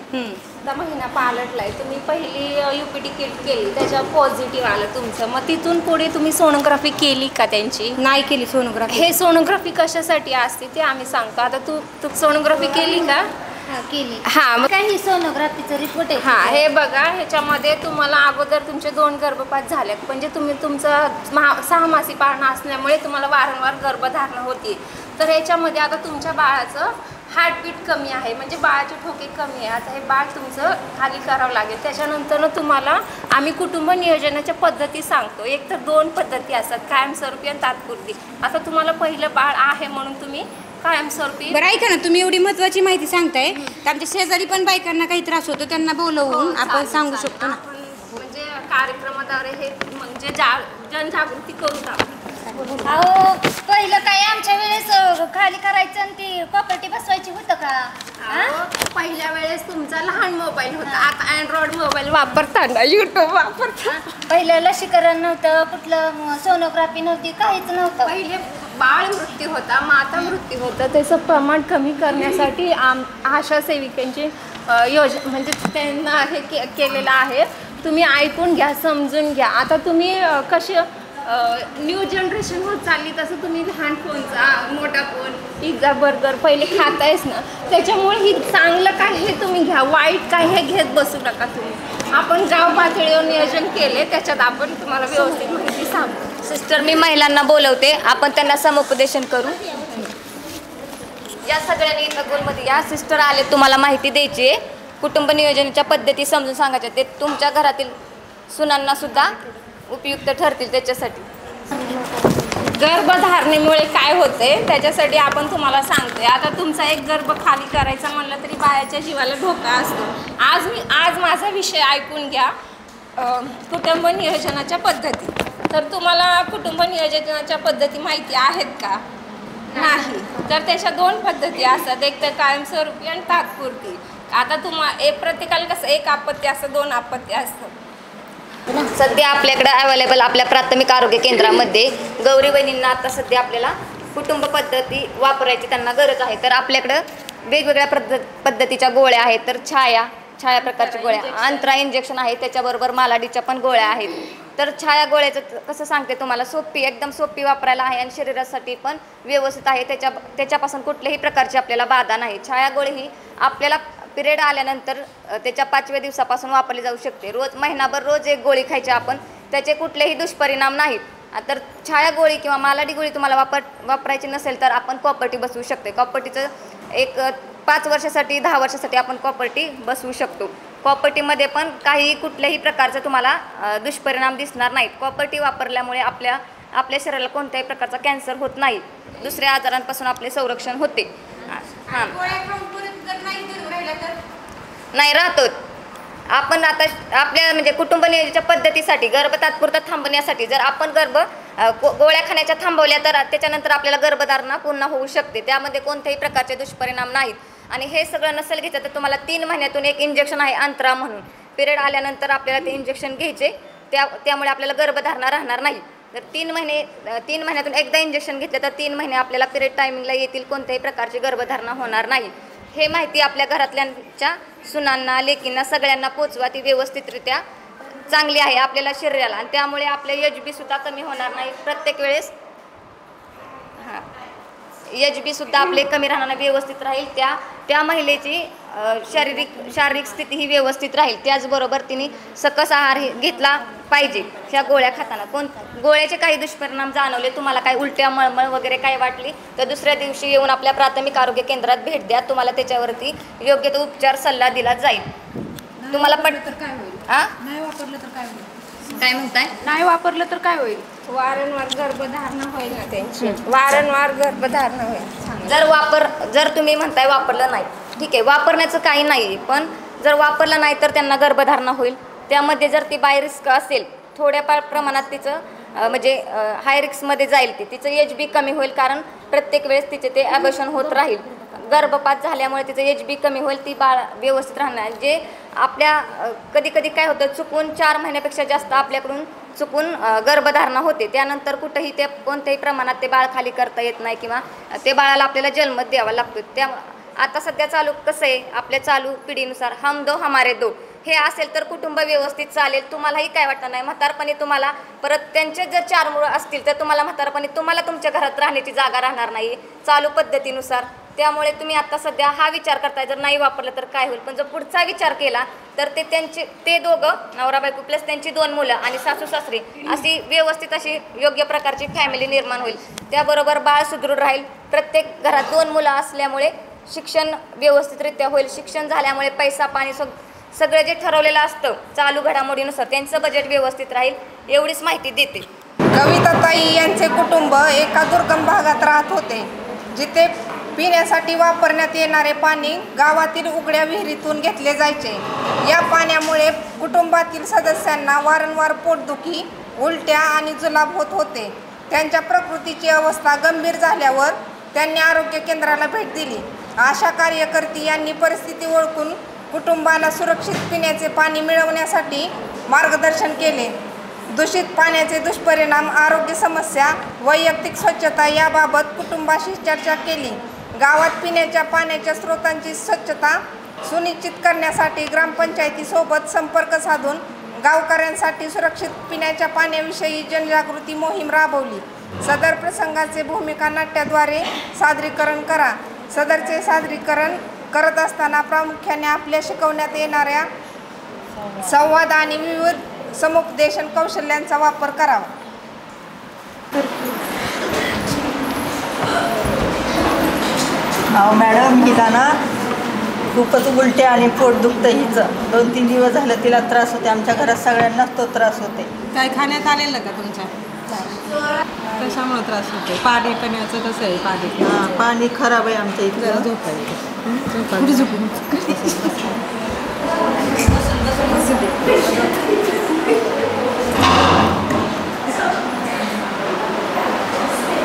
सुद्धा महिना पालटलाय. तुम्ही पहिली UPT किट केली, त्याच्यावर पॉझिटिव्ह आलं तुमचं. मग तिथून पुढे तुम्ही सोनोग्राफी केली का त्यांची? नाही केली सोनोग्राफी. हे सोनोग्राफी कशासाठी असते ते आम्ही सांगतो. आता तू सोनोग्राफी केली का? केली. हां, मग काही सोनोग्राफीचं रिपोर्ट आहे. हां, हे बघा, ह्याच्यामध्ये तुम्हाला अगोदर तुमचे 2 गर्भपात झाले, म्हणजे तुम्ही तुमचं 6 मासी पाळणा असल्यामुळे तुम्हाला वारंवार गर्भधारणा होती. तर ह्याच्यामध्ये आता तुमच्या बाळाचं हार्टबीट कमी आहे, म्हणजे बाळाचे ठोके कमी आहे. आता हे बाळ तुमचं खाली करावं लागेल. त्याच्यानंतर तुम्हाला आम्ही कुटुंब नियोजनाच्या पद्धती सांगतो. एक तर 2 पद्धती असतात, कायमस्वरूपी आणि तात्पुरती. आता तुम्हाला पहिलं बाळ आहे म्हणून तुम्ही कायमस्वरूपी. बरं ऐका ना, तुम्ही एवढी महत्त्वाची माहिती सांगताय तर आमच्या शेजारी पण बायकांना काही त्रास होतो, त्यांना बोलवून आपण सांगू शकतो ना. म्हणजे कार्यक्रमाद्वारे हे म्हणजे जनजागृती करू टाकू. अहो, पहिलं काय आमच्या वेळेस खाली करायचं आणि ती प्रॉपर्टी बसवायची होतं का? पहिल्या वेळेस तुमचा लहान मोबाईल होता, आता अँड्रॉइड मोबाईल वापरताना YouTube वापरता. पहिलं लसीकरण नव्हतं, कुठलं सोनोग्राफी नव्हती, काहीच नव्हतं. पहिले बाळ मृत्यू होता, माता मृत्यू होतं. त्याचं प्रमाण कमी करण्यासाठी आशा सेविकांची म्हणजे त्यांना हे केलेलं आहे. तुम्ही ऐकून घ्या, समजून घ्या. आता तुम्ही कशी न्यू जनरेशन होत चालली तसं तुम्ही लहान फोनचा, मोठा फोन, पिझ्झा, बर्गर पहिले खातायच ना, त्याच्यामुळे ही चांगलं काय हे तुम्ही घ्या, वाईट काय हे घेत बसू नका तुम्ही. आपण गाव पातळीवर नियोजन केले, त्याच्यात आपण तुम्हाला व्यवस्थित माहिती सांगू. सिस्टर, मी महिलांना बोलवते, आपण त्यांना समुपदेशन करू. या सगळ्यांनी इथं गोलमध्ये या. सिस्टर आले, तुम्हाला माहिती द्यायची आहे, कुटुंब नियोजनाच्या पद्धती समजून सांगायच्या. ते तुमच्या घरातील सुनांना सुद्धा उपयुक्त ठरतील त्याच्यासाठी. गर्भधारणेमुळे काय होते त्याच्यासाठी आपण तुम्हाला सांगतोय. आता तुमचा एक गर्भ खाली करायचा म्हणलं तरी बाळाच्या जीवाला धोका असतो. आज माझा विषय ऐकून घ्या, कुटुंब नियोजनाच्या पद्धती. तर तुम्हाला कुटुंब नियोजनाच्या पद्धती माहिती आहेत का? नाही. तर त्याच्या 2 पद्धती असतात, एक तर कायमस्वरूपी आणि तात्पुरती. आता प्रत्येकाला कसं एक आपत्ती असतं, 2 आपत्ती असतं. सध्या आपल्याकडे अवेलेबल आपल्या प्राथमिक आरोग्य केंद्रामध्ये गौरी बहिणींना आता सध्या आपल्याला कुटुंब पद्धती वापरायची त्यांना गरज आहे. तर आपल्याकडं वेगवेगळ्या पद्धतीच्या गोळ्या आहेत. तर छाया प्रकारच्या गोळ्या, अंतरा इंजेक्शन आहे, त्याच्याबरोबर मालाडीच्या पण गोळ्या आहेत. तर छाया गोळ्याचं कसं सांगते तुम्हाला, एकदम सोपी वापरायला आहे आणि शरीरासाठी पण व्यवस्थित आहे. त्याच्यापासून कुठल्याही प्रकारची आपल्याला बाधा नाही. छाया गोळी ही आपल्याला पिरियड आल्यानंतर त्याच्या 5व्या दिवसापासून वापरली जाऊ शकते. महिनाभर रोज एक गोळी खायची आपण, त्याचे कुठलेही दुष्परिणाम नाहीत. तर छाया गोळी किंवा मालाडी गोळी तुम्हाला वापरायची नसेल तर आपण कॉपर्टी बसवू शकतो. कॉपर्टीचं एक 5 वर्षासाठी 10 वर्षासाठी आपण कॉपर्टी बसवू शकतो. कॉपर्टीमध्ये पण काही कुठल्याही प्रकारचा तुम्हाला दुष्परिणाम दिसणार नाहीत. कॉपर्टी वापरल्यामुळे आपल्या शरीराला कोणत्याही प्रकारचा कॅन्सर होत नाही, दुसऱ्या आजारांपासून आपले संरक्षण होते. हां, नाही राहतो. आपण आता आपल्या म्हणजे कुटुंब नियोजनाच्या पद्धतीसाठी गर्भ तात्पुरता थांबण्यासाठी जर आपण गोळ्या खाण्याच्या थांबवल्या तर त्याच्यानंतर आपल्याला गर्भधारणा पुन्हा होऊ शकते. त्यामध्ये कोणत्याही प्रकारचे दुष्परिणाम नाहीत. आणि हे सगळं नसेल घ्यायचं तर तुम्हाला 3 महिन्यातून एक इंजेक्शन आहे अंतरा म्हणून. पिरियड आल्यानंतर आपल्याला ते इंजेक्शन घ्यायचे, त्यामुळे आपल्याला गर्भधारणा राहणार नाही. जर 3 महिन्यातून एकदा इंजेक्शन घेतलं तर 3 महिने आपल्याला पिरियड टायमिंगला येतील, कोणत्याही प्रकारची गर्भधारणा होणार नाही. हे माहिती आपल्या घरातल्यांच्या सुनांना, लेकींना सगळ्यांना पोचवा. ती व्यवस्थितरित्या चांगली आहे आपल्याला शरीराला, आणि त्यामुळे आपले HB सुद्धा कमी होणार नाही प्रत्येक वेळेस. HB सुद्धा आपले कमी राहणार, व्यवस्थित राहील. त्या महिलेची शारीरिक स्थिती ही व्यवस्थित राहील. त्याचबरोबर तिने सकस आहार घेतला पाहिजे. ह्या गोळ्या खाताना गोळ्याचे काही दुष्परिणाम जाणवले, तुम्हाला काही उलट्या, मळमळ वगैरे काही वाटली तर दुसऱ्या दिवशी येऊन आपल्या प्राथमिक आरोग्य केंद्रात भेट द्या. तुम्हाला त्याच्यावरती योग्य तो उपचार सल्ला दिला जाईल. तुम्हाला नाही वापरलं तर काय होईल? काय म्हणताय? नाही वापरलं तर काय होईल? वारंवार गर्भधारणा होईल ना त्यांची, वारंवार गर्भधारणा होईल. जर तुम्ही म्हणताय वापरलं नाही, ठीक आहे, वापरण्याचं काही नाही. पण जर वापरलं नाही तर त्यांना गर्भधारणा होईल. त्यामध्ये जर ती बाय रिस्क असेल, थोड्या प्रमाणात तिचं म्हणजे हाय रिस्कमध्ये जाईल, तिचं HB कमी होईल. कारण प्रत्येक वेळेस तिचे ते ॲबॉर्शन होत राहील. गर्भपात झाल्यामुळे तिचं HB कमी होईल, ती बाळ व्यवस्थित राहणार. जे आपल्या कधी काय होतं, चुकून 4 महिन्यापेक्षा जास्त आपल्याकडून चुकून गर्भधारणा होते. त्यानंतर कुठंही कोणत्याही प्रमाणात ते बाळ खाली करता येत नाही किंवा ते बाळाला आपल्याला जन्म द्यावा लागतो. आता सध्या चालू कसं आहे आपल्या चालू पिढीनुसार हम दो हमारे दो हे असेल तर कुटुंब व्यवस्थित चालेल. तुम्हालाही काय वाटणार नाही. म्हातारपणी तुम्हाला परत त्यांचे जर 4 मुलं असतील तर तुम्हाला म्हातारपणी तुम्हाला तुमच्या घरात राहण्याची जागा राहणार नाही चालू पद्धतीनुसार. त्यामुळे तुम्ही आता सध्या हा विचार करताय जर नाही वापरलं तर काय होईल. पण जर पुढचा विचार केला तर ते दोघं नवरा बायको प्लस त्यांची 2 मुलं आणि सासू सासरे अशी व्यवस्थित अशी योग्य प्रकारची फॅमिली निर्माण होईल. त्याबरोबर बाळ सुदृढ राहील. प्रत्येक घरात 2 मुलं असल्यामुळे शिक्षण व्यवस्थितरित्या होईल. शिक्षण झाल्यामुळे पैसा पाणी सगळं जे ठरवलेलं असतं चालू घडामोडीनुसार त्यांचं बजेट व्यवस्थित राहील. एवढीच माहिती देते. कविताताई यांचे कुटुंब एका दुर्गम भागात राहत होते जिथे पिण्यासाठी वापरण्यात येणारे पाणी गावातील उघड्या विहिरीतून घेतले जायचे. या पाण्यामुळे कुटुंबातील सदस्यांना वारंवार पोटदुखी, उलट्या आणि जुलाब होत होते. त्यांच्या प्रकृतीची अवस्था गंभीर झाल्यावर त्यांनी आरोग्य केंद्राला भेट दिली. आशा कार्यकर्ती यांनी परिस्थिती ओळखून कुटुंबाला सुरक्षित पिण्याचे पाणी मिळवण्यासाठी मार्गदर्शन केले. दूषित पाण्याचे दुष्परिणाम, आरोग्य समस्या, वैयक्तिक स्वच्छता याबाबत कुटुंबाशी चर्चा केली. गावात पिण्याच्या पाण्याच्या स्रोतांची स्वच्छता सुनिश्चित करण्यासाठी ग्रामपंचायतीसोबत संपर्क साधून गावकऱ्यांसाठी सुरक्षित पिण्याच्या पाण्याविषयी जनजागृती मोहीम राबवली. सदर प्रसंगाचे भूमिका नाट्याद्वारे सादरीकरण करा. सदरचे सादरीकरण करत असताना प्रामुख्याने आपल्या शिकवण्यात येणाऱ्या संवाद आणि विविध समुपदेशन कौशल्यांचा वापर करावा. मॅडम हिला ना खूपच उलटे आणि पोट दुखतं हिचं. 2-3 दिवस झालं तिला त्रास होते. आमच्या घरात सगळ्यांनाच तो त्रास होते. काय खाण्यात आलेलं का तुमच्या? कशामुळे त्रास होते? पाणी पिण्याचं कसं आहे? पाणी खराब आहे आमच्या इथं. झोपायचं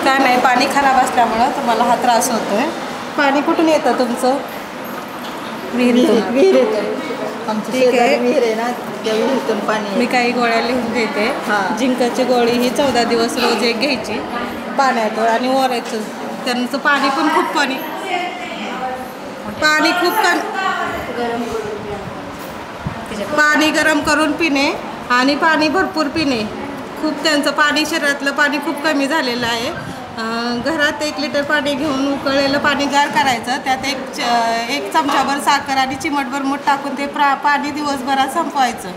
काय नाही, पाणी खराब असल्यामुळं तुम्हाला हा त्रास होतोय. पाणी कुठून येतं तुमचं? विहिरीतून. आमची शेजारी विहीर आहे ना, त्या विहिरीतून पाणी. मी काही गोळ्या लिहून देते. जिंकाची गोळी ही 14 दिवस रोज एक घ्यायची पाण्यात आणि ओरायचं. त्यांचं पाणी पण खूप पाणी पाणी गरम करून पिणे आणि पाणी भरपूर पिणे. खूप त्यांचं पाणी शरीरातलं पाणी खूप कमी झालेलं आहे. घरात 1 लिटर पाणी घेऊन उकळलेलं पाणी गार करायचं. त्यात एक चमचाभर साखर आणि चिमटभर मीठ टाकून ते पाणी दिवसभरात संपवायचं.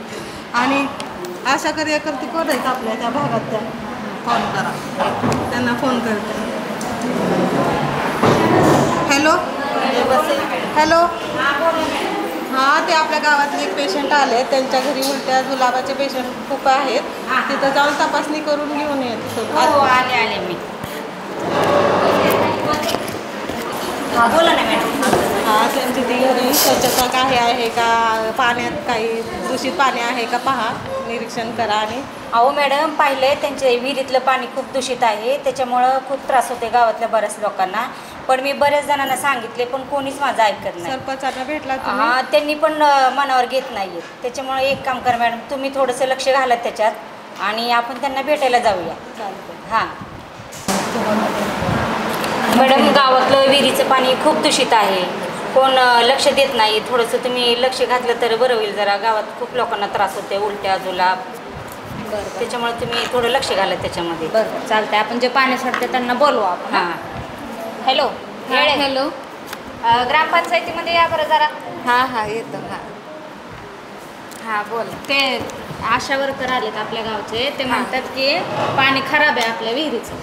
आणि आशा कार्यकर्ती कोण आहेत आपल्या त्या भागात त्या फोन करा, त्यांना फोन करते. हॅलो हॅलो हां, ते आपल्या गावातले एक पेशंट आले. त्यांच्या घरी उलट्या जुलाबाचे पेशंट खूप आहेत. तिथं जाऊन तपासणी करून घेऊन येत. आले मी. हां बोला ना मॅडम. हां, त्यांची ती घरी स्वच्छता काय आहे का, पाण्यात काही दूषित पाणी आहे का पहा, निरीक्षण करा. आणि अहो मॅडम, पाहिलं त्यांचे विहिरीतलं पाणी खूप दूषित आहे. त्याच्यामुळं खूप त्रास होते गावातल्या बऱ्याच लोकांना. पण मी बऱ्याच जणांना सांगितले पण कोणीच माझं ऐकत नाही. सरपंचांना भेटला? हां, त्यांनी पण मनावर घेत नाही. त्याच्यामुळे एक काम करा मॅडम, तुम्ही थोडंसं लक्ष घाला त्याच्यात आणि आपण त्यांना भेटायला जाऊया. हां मॅडम, गावातलं विहिरीचं पाणी खूप दूषित आहे. कोण लक्ष देत नाही. थोडंसं तुम्ही लक्ष घातलं तर बरं होईल. जरा गावात खूप लोकांना त्रास होते, उलट्या जुलाब. त्याच्यामुळे तुम्ही थोडं लक्ष घाला त्याच्यामध्ये. बरं चालतंय. आपण जे पाण्यासाठी त्यांना बोलवा आपण. हां. हॅलो हॅलो, ग्रामपंचायतीमध्ये या बरं जरा. हां येतो. हां बोल. ते आशा वर्कर आलेत आपल्या गावचे. ते म्हणतात की पाणी खराब आहे आपल्या विहिरीचं.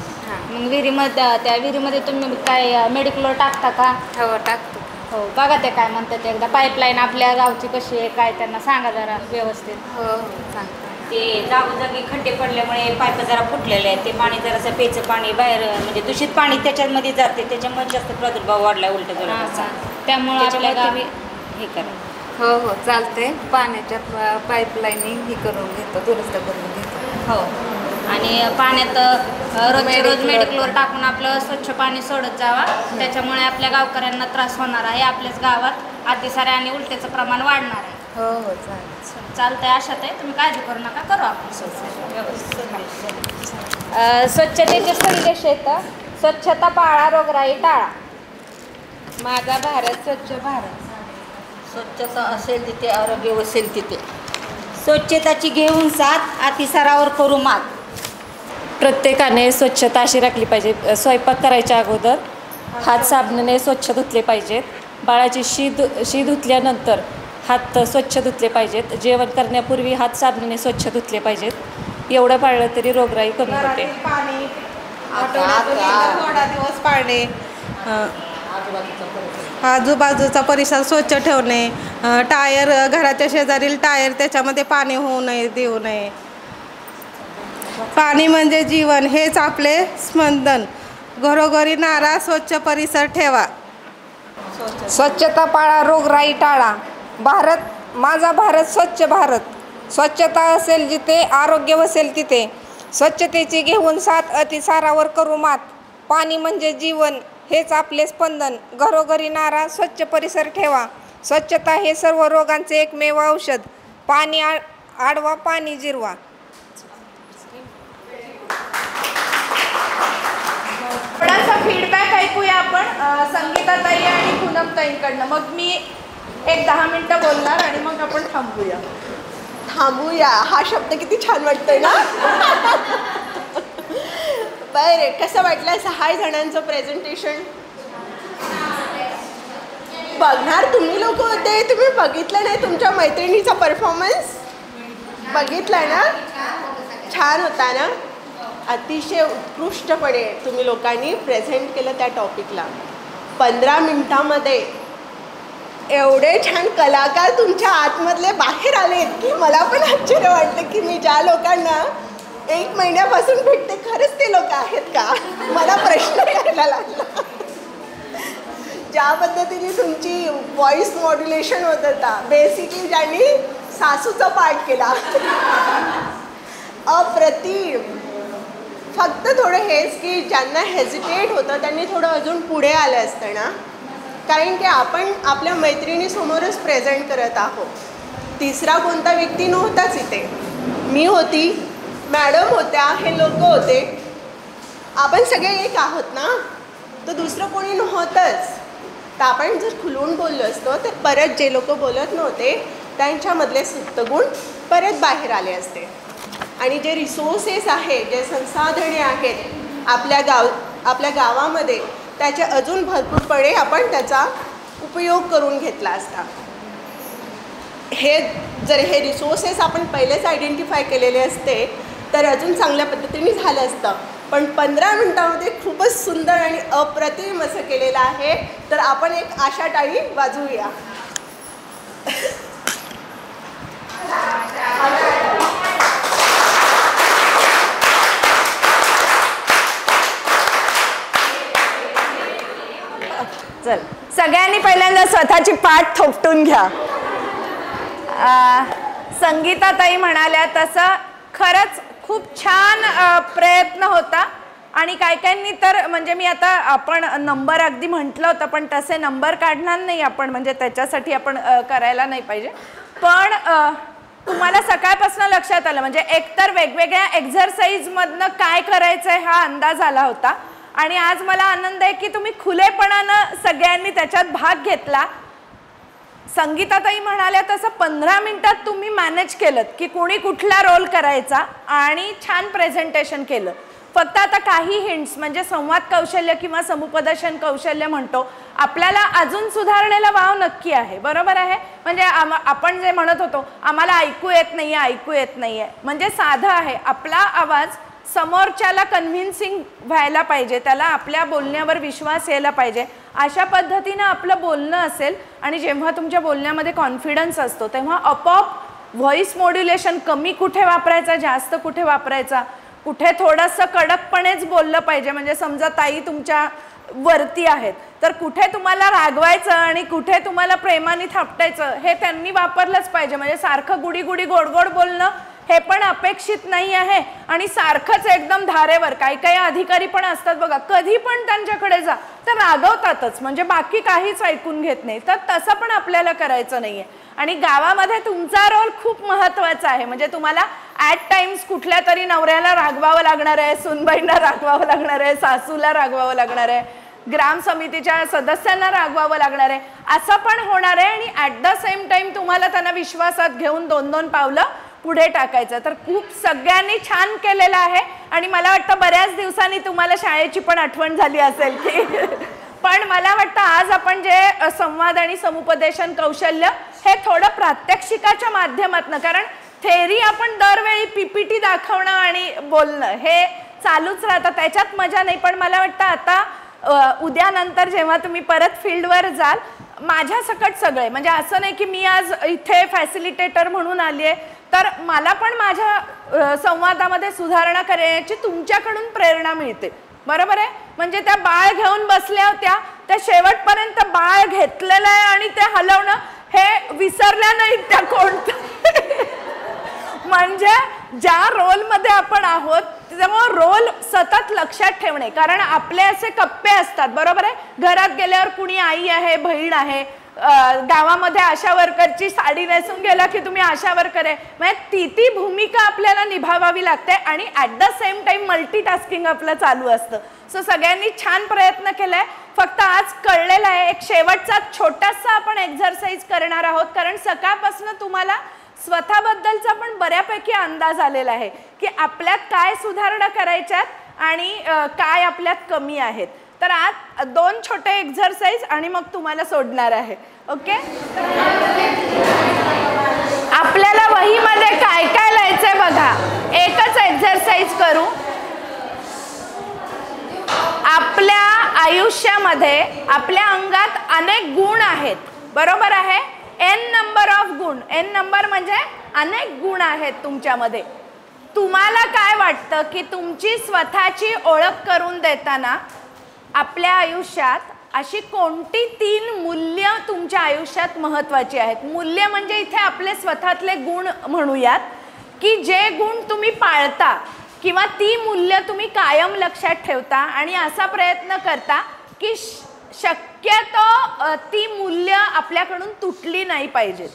मग त्या विहिरीमध्ये तुम्ही काय मेडिक्लोर टाकता का? हो टाकतो. हो बघा ते काय म्हणतात. एकदा पाईपलाईन आपल्या गावची कशी आहे काय त्यांना सांगा जरा व्यवस्थित. हो सांगतो. ते जागोजागी खड्डे पडल्यामुळे पाईप जरा फुटलेले आहेत. ते पाणी जरासं प्यायचं पाणी बाहेर म्हणजे दूषित पाणी त्याच्यामध्ये जाते. त्याच्यामुळे जास्त प्रादुर्भाव वाढला उलट जुलाबाचा. त्यामुळे आपल्या गावी हे करा. हो चालते. पाण्याच्या पाईपलाईनिंग ही करून घेतो, दुरुस्त करून घेतो. हो आणि पाण्यात रोजच्या रोज मेडिक्लोर टाकून आपलं स्वच्छ पाणी सोडत जावा. त्याच्यामुळे आपल्या गावकऱ्यांना त्रास होणार आहे. आपल्याच गावात अतिसाऱ्या आणि उलट्याचं प्रमाण वाढणार आहे. हो चालतंय. आशात आहे, तुम्ही काळजी करू नका, करू आपण स्वच्छतेचे संदेश आहेत. स्वच्छता पाळा, रोगराई टाळा. माझा भारत स्वच्छ भारत. स्वच्छता असेल तिथे आरोग्य वसेल तिथे. स्वच्छताची घेऊन साथ, अतिसारावर करू मात. प्रत्येकाने स्वच्छता अशी राखली पाहिजे. स्वयंपाक करायच्या अगोदर हात साबणाने स्वच्छ धुतले पाहिजेत. बाळाची शी धुतल्यानंतर हात स्वच्छ धुतले पाहिजेत. जेवण करण्यापूर्वी हात साबणाने स्वच्छ धुतले पाहिजेत. एवढं पाळलं तरी रोगराई कमी होते. पाणी आठवड्यातून थोडा दिवस पाळणे, आजूबाजूचा परिसर स्वच्छ ठेवणे, टायर घराच्या शेजारील टायर त्याच्यामध्ये पाणी होऊ नये, देऊ नये. पाणी म्हणजे जीवन, हेच आपले स्पंदन. घरोघरी नारा, स्वच्छ परिसर ठेवा. स्वच्छता पाळा, रोगराई टाळा. माझा भारत स्वच्छ भारत. स्वच्छता असेल जिथे आरोग्य वसेल तिथे. स्वच्छतेची घेऊन साथ, अतिसारावर करू मात. पाणी म्हणजे जीवन, हेच आपले स्पंदन. घरोघरी नारा, स्वच्छ परिसर ठेवा. स्वच्छता हे सर्व रोगांचे एकमेव औषध. पाणी आडवा, पाणी जिरवा. थोडासा फीडबॅक ऐकूया आपण संगीताताई आणि पूनमताईंकडनं. मग मी एक 10 मिनिटं बोलणार आणि मग आपण थांबूया. थांबूया हा शब्द किती छान वाटतोय ना. बरं, कसं वाटलं 6 जणांचं प्रेझेंटेशन? बघणार तुम्ही लोक होते, तुम्ही बघितलं नाही तुमच्या मैत्रिणीचा परफॉर्मन्स? बघितला ना, छान होता ना. अतिशय उत्कृष्टपणे तुम्ही लोकांनी प्रेझेंट केलं त्या टॉपिकला. 15 मिनिटामध्ये एवढे छान कलाकार तुमच्या आतमधले बाहेर आले की मला पण आश्चर्य वाटलं की मी ज्या लोकांना 1 महिन्यापासून भेटते खरंच ते लोक आहेत का, मला प्रश्न यायला लागला. ज्या पद्धतीने तुमची व्हॉइस मॉड्युलेशन होत होता, बेसिकली ज्यांनी सासूचा पाठ केला, अप्रतिम. फक्त थोडं हेच की ज्यांना हेजिटेट होतं त्यांनी थोडं अजून पुढे आलं असतं ना, कारण की आपण आपल्या मैत्रिणीसमोरच प्रेझेंट करत आहोत. तिसरा कोणता व्यक्ती नव्हताच इथे. मी होती, मॅडम होत्या, हे लोक होते. आपण सगळे एक आहोत ना, तर दुसरं कोणी नव्हतंच. तर आपण जर खुलून बोललो असतो तर परत जे लोक बोलत नव्हते त्यांच्यामधले सुप्तगुण परत बाहेर आले असते. आणि जे रिसोर्सेस आहेत, जे संसाधने आहेत आपल्या गावामध्ये, त्याचे अजून भरपूरपणे आपण त्याचा उपयोग करून घेतला असता. जर हे रिसोर्सेस आपण पहिलेच आयडेंटिफाय केलेले असते तर अजून चांगल्या पद्धतीने झालं असतं. पण 15 मिनिटामध्ये खूपच सुंदर आणि अप्रतिम असं केलेलं आहे. तर आपण एक आशा टाळी वाजवूया. चल, सगळ्यांनी पहिल्यांदा स्वतःची पाठ थोपटून घ्या. संगीताताई म्हणाल्या तसं खरंच खूप छान प्रयत्न होता. आणि काहींनी तर म्हणजे मी आता आपण नंबर अगदी म्हटलं होतं पण तसे नंबर काढणार नाही आपण, म्हणजे त्याच्यासाठी आपण करायला नाही पाहिजे. पण तुम्हाला सकाळपासून लक्षात आलं म्हणजे एकतर वेगवेगळ्या एक्झरसाइजमधनं काय करायचं आहे हा अंदाज आला होता. आणि आज मला आनंद आहे की तुम्ही खुलेपणानं सगळ्यांनी त्याच्यात भाग घेतला. संगीताताई म्हणाल्या तसं 15 मिनिटात तुम्ही मॅनेज केलं की कोणी कुठला रोल करायचा आणि छान प्रेझेंटेशन केलं. फक्त आता काही हिंट्स म्हणजे संवाद कौशल्य किंवा समुपदेशन कौशल्य म्हणतो, आपल्याला अजून सुधारणेला वाव नक्की आहे. बरोबर आहे. म्हणजे आपण जे म्हणत होतो आम्हाला ऐकू येत नाही आहे, ऐकू येत नाही आहे, म्हणजे साधं आहे. आपला आवाज समोरच्याला कन्व्हिन्सिंग व्हायला पाहिजे, त्याला आपल्या बोलण्यावर विश्वास यायला पाहिजे. अशा पद्धतीनं आपलं बोलणं असेल आणि जेव्हा तुमच्या बोलण्यामध्ये कॉन्फिडन्स असतो तेव्हा आपोआप व्हॉइस मॉड्युलेशन कमी कुठे वापरायचा, जास्त कुठे वापरायचा, कुठे थोडंसं कडकपणेच बोललं पाहिजे. म्हणजे समजा ताई तुमच्या वरती आहेत तर कुठे तुम्हाला रागवायचं आणि कुठे तुम्हाला प्रेमाने थापटायचं हे त्यांनी वापरलंच पाहिजे. म्हणजे सारखं गुडी गुडी गोड गोड बोलणं हे पण अपेक्षित नाही आहे. आणि सारखंच एकदम धारेवर काही काही अधिकारी पण असतात बघा, कधी पण त्यांच्याकडे जा तर रागवतातच, म्हणजे बाकी काहीच ऐकून घेत नाही. तर तसं पण आपल्याला करायचं नाहीये. आणि गावामध्ये तुमचा रोल खूप महत्त्वाचा आहे. म्हणजे तुम्हाला ॲट टाइम्स कुठल्या तरी नवऱ्याला रागवावं लागणार आहे, सुनबाईंना रागवावं लागणार आहे, सासूला रागवावं लागणार आहे, ग्राम समितीच्या सदस्यांना रागवावं लागणार आहे, असं पण होणार आहे. आणि ॲट द सेम टाइम तुम्हाला त्यांना विश्वासात घेऊन 2-2 पावलं पुढे टाकायचं. तर खूप सगळ्यांनी छान केलेलं आहे आणि मला वाटतं बऱ्याच दिवसांनी तुम्हाला शाळेची पण आठवण झाली असेल की पण मला वाटतं आज आपण जे संवाद आणि समुपदेशन कौशल्य हे थोडं प्रात्यक्षिकाच्या माध्यमातून, कारण थेरी आपण दरवेळी PPT दाखवणं आणि बोलणं हे चालूच राहतं, त्याच्यात मजा नाही. पण मला वाटतं आता उद्यानंतर जेव्हा तुम्ही परत फील्डवर जाल, माझ्या सकट सगळे, म्हणजे असं नाही की मी आज इथे फॅसिलिटेटर म्हणून आली आहे, तर मला पण माझ्या संवादामध्ये सुधारणा करण्याची तुमच्याकडून प्रेरणा मिळते. बरोबर आहे. म्हणजे त्या बाळ घेऊन बसल्या होत्या, त्या शेवटपर्यंत बाळ घेतलेलं आहे आणि ते हलवणं हे विसरल्या नाहीत त्या कोणतं म्हणजे ज्या रोलमध्ये आपण आहोत त्यामुळे रोल सतत लक्षात ठेवणे. कारण आपले असे कप्पे असतात, बरोबर आहे. घरात गेल्यावर कुणी आई आहे, बहीण आहे, गावामध्ये आशा वर्करची साडी नेसून गेला की तुम्ही आशा वर्कर आहे, म्हणजे ती भूमिका आपल्याला निभावावी लागते आणि at the same time multitasking आपलं चालू असतं. सो सगळ्यांनी छान प्रयत्न केलाय. फक्त आज कळलेलं आहे एक शेवटचा छोटासा आपण एक्झरसाइज करणार आहोत, कारण सकाळपासून तुम्हाला स्वतःबद्दलचा पण बऱ्यापैकी अंदाज आलेला आहे की आपल्यात काय सुधारणा करायच्यात आणि काय आपल्यात कमी आहेत. तर आज 2 छोटे एक्झरसाइज आणि मग तुम्हाला सोडणार आहे. ओके. आपल्याला वहीमध्ये काय काय लिहायचंय बघा. एकच एक्झरसाइज करू. आपल्या आयुष्यामध्ये आपल्या अंगात अनेक गुण आहेत, बरोबर आहे. n नंबर ऑफ गुण, n नंबर म्हणजे अनेक गुण आहेत तुमच्यामध्ये. तुम्हाला काय वाटतं की तुमची स्वतःची ओळख करून देताना आपल्या आयुष्यात अशी कोणती 3 मूल्य तुमच्या आयुष्यात महत्त्वाची आहेत? मूल्य म्हणजे इथे आपले स्वतःतले गुण म्हणूयात की जे गुण तुम्ही पाळता किंवा ती मूल्य तुम्ही कायम लक्षात ठेवता आणि असा प्रयत्न करता की शक्यतो ती मूल्य आपल्याकडून तुटली नाही पाहिजेत.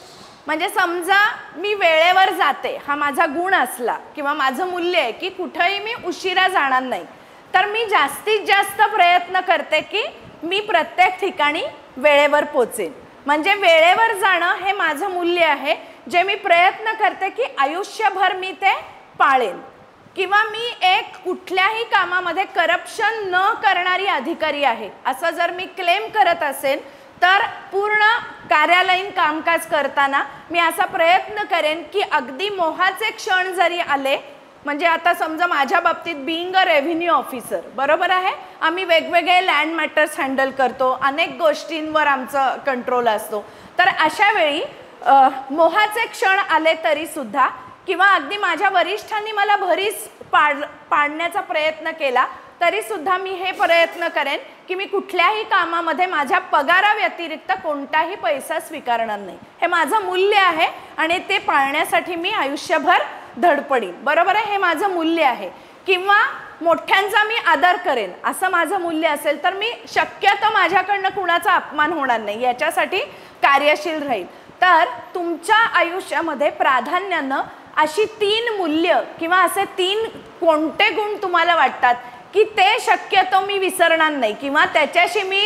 म्हणजे समजा मी वेळेवर जाते, हा माझा गुण असला किंवा माझं मूल्य आहे की कुठेही मी उशिरा जाणार नाही, तर मी जास्तीत जास्त प्रयत्न करते की मी प्रत्येक ठिकाणी वेळेवर पोचेन. म्हणजे वेळेवर जाणं हे माझं मूल्य आहे, जे मी प्रयत्न करते की आयुष्यभर मी ते पाळेन. किंवा मी एक कुठल्याही कामामध्ये करप्शन न करणारी अधिकारी आहे असं जर मी क्लेम करत असेल, तर पूर्ण कार्यालयीन कामकाज करताना मी असा प्रयत्न करेन की अगदी मोहाचे क्षण जरी आले, म्हणजे आता समजा माझ्या बाबतीत बिईंग अ रेव्हेन्यू ऑफिसर, बरोबर आहे, आम्ही वेगवेगळे लँड मॅटर्स हँडल करतो, अनेक गोष्टींवर आमचं कंट्रोल असतो. तर अशा वेळी मोहाचे क्षण आले तरी सुद्धा किंवा अगदी माझ्या वरिष्ठांनी मला भरीस पाडण्याचा प्रयत्न केला तरी सुद्धा मी हे प्रयत्न करेन की मी कुठल्याही कामामध्ये माझ्या पगाराव्यतिरिक्त कोणताही पैसा स्वीकारणार नाही. हे माझं मूल्य आहे आणि ते पाळण्यासाठी मी आयुष्यभर धडपडीन, बरोबर आहे. हे माझं मूल्य आहे. किंवा मोठ्यांचा मी आदर करेन असं माझं मूल्य असेल तर मी शक्यतो माझ्याकडनं कुणाचा अपमान होणार नाही याच्यासाठी कार्यशील राहील. तर तुमच्या आयुष्यामध्ये प्राधान्यानं अशी 3 मूल्य किंवा असे 3 कोणते गुण तुम्हाला वाटतात की ते शक्यतो मी विसरणार नाही किंवा त्याच्याशी मी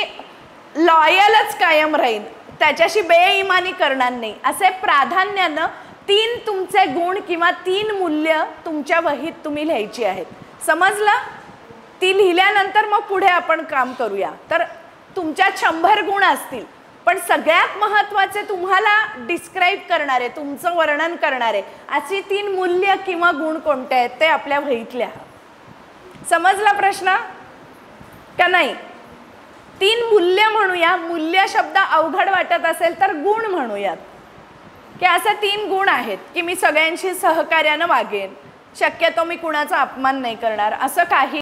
लॉयलच कायम राहीन, त्याच्याशी बेईमानी करणार नाही, असे प्राधान्यानं 3 तुमचे गुण किंवा 3 मूल्य तुमच्या वहीत तुम्ही लिहायची आहेत. समजलं? ती लिहिल्यानंतर मग पुढे आपण काम करूया. तर तुमच्यात 100 गुण असतील, पण सगळ्यात महत्त्वाचे तुम्हाला डिस्क्राईब करणारे, तुमचं वर्णन करणारे अशी 3 मूल्य किंवा गुण कोणते आहेत ते आपल्या वहीत लिहा. समजला प्रश्न का नाही? 3 मूल्य म्हणूया. मूल्य शब्द अवघड वाटत असेल तर गुण म्हणूयात की असे 3 गुण आहेत की मी सगळ्यांशी सहकार्यानं वागेन, शक्यतो मी कुणाचा अपमान नाही करणार, असं काही.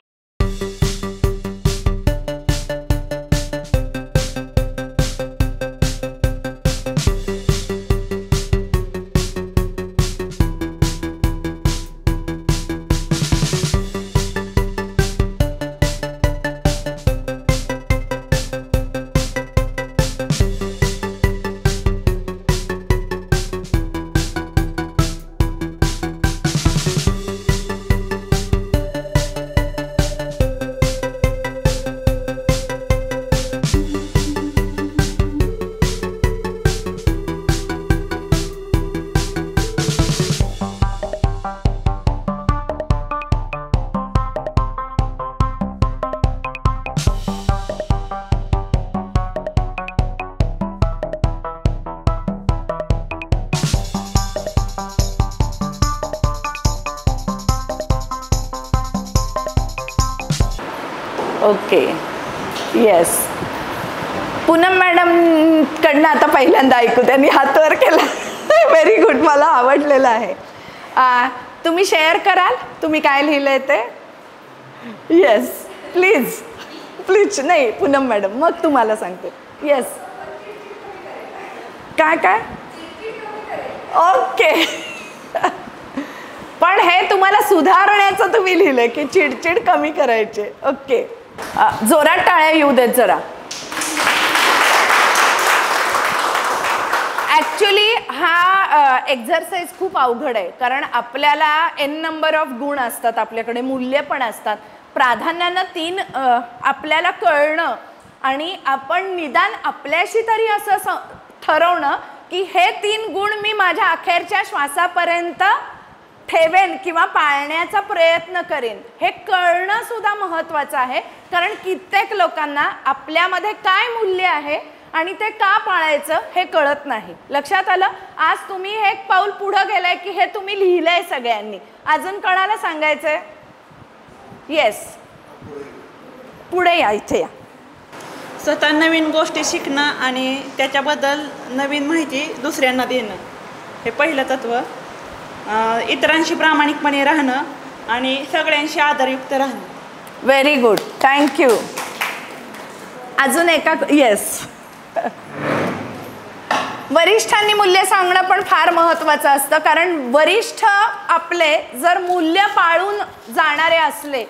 Okay yes. पूनम मॅडम कडनं आता पहिल्यांदा ऐकू, त्यांनी हात वर केला. व्हेरी गुड, मला आवडलेलं आहे. तुम्ही शेअर कराल तुम्ही काय लिहिलंय ते? Yes please please. नाही पूनम मॅडम, मग तुम्हाला सांगते. येस काय काय? ओके. पण हे तुम्हाला सुधारण्याचं तुम्ही लिहिलंय की चिडचिड कमी करायचे. ओके, जोरात टाळ्या येऊ देत जरा. ॲक्च्युली हा एक्झरसाइज खूप अवघड आहे, कारण आपल्याला n नंबर ऑफ गुण असतात, आपल्याकडे मूल्य पण असतात. प्राधान्यानं 3 आपल्याला कळणं आणि आपण निदान आपल्याशी तरी असं ठरवणं की हे 3 गुण मी माझ्या अखेरच्या श्वासापर्यंत ठेवेन किंवा पाळण्याचा प्रयत्न करेन, हे कळणं सुद्धा महत्त्वाचं आहे. कारण कित्येक लोकांना आपल्यामध्ये काय मूल्य आहे आणि ते का पाळायचं हे कळत नाही. लक्षात आलं? आज तुम्ही हे एक पाऊल पुढं गेलाय की हे तुम्ही लिहिलंय सगळ्यांनी. अजून कोणाला सांगायचंय? येस, पुढे या, इथे या. स्वतः नवीन गोष्टी शिकणं आणि त्याच्याबद्दल नवीन माहिती दुसऱ्यांना देणं, हे पहिलं तत्व. इतरांशी प्रामाणिकपणे राहणं आणि सगळ्यांशी आदरयुक्त राहणं. Very good, thank you. अजून एका. येस, वरिष्ठांनी मूल्य सांगणं पण फार महत्त्वाचं असतं, कारण वरिष्ठ आपले जर मूल्य पाळून जाणारे असले,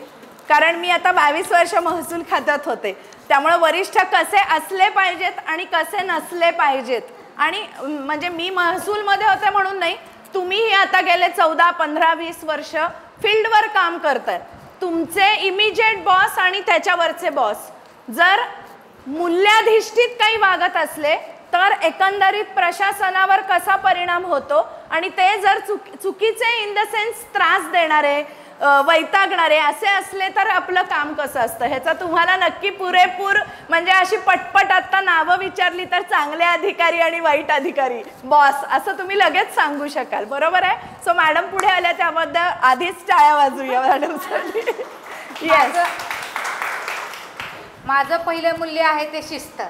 कारण मी आता 22 वर्ष महसूल खात्यात होते, त्यामुळे वरिष्ठ कसे असले पाहिजेत आणि कसे नसले पाहिजेत. आणि म्हणजे मी महसूलमध्ये होते म्हणून नाही, तुम्हीही आता गेले 14, 15, 20 वर्ष फील्डवर काम करताय. तुमचे इमिजिएट बॉस आणि त्याच्यावरचे बॉस जर मूल्याधिष्ठित काही वागत असले तर एकंदरीत प्रशासनावर कसा परिणाम होतो, आणि ते जर चुकीचे इन द सेन्स त्रास देणारे, वैतागणारे असे असले तर आपलं काम कसं असतं ह्याचा तुम्हाला नक्की पुरेपूर, म्हणजे अशी पटपट आता नावं विचारली तर चांगले अधिकारी आणि वाईट अधिकारी, बॉस, असं तुम्ही लगेच सांगू शकाल. बरोबर आहे? सो मॅडम पुढे आल्या त्याबद्दल आधीच टाळ्या वाजूया मॅडमसाठी. येस. माझं पहिलं मूल्य आहे ते शिस्त.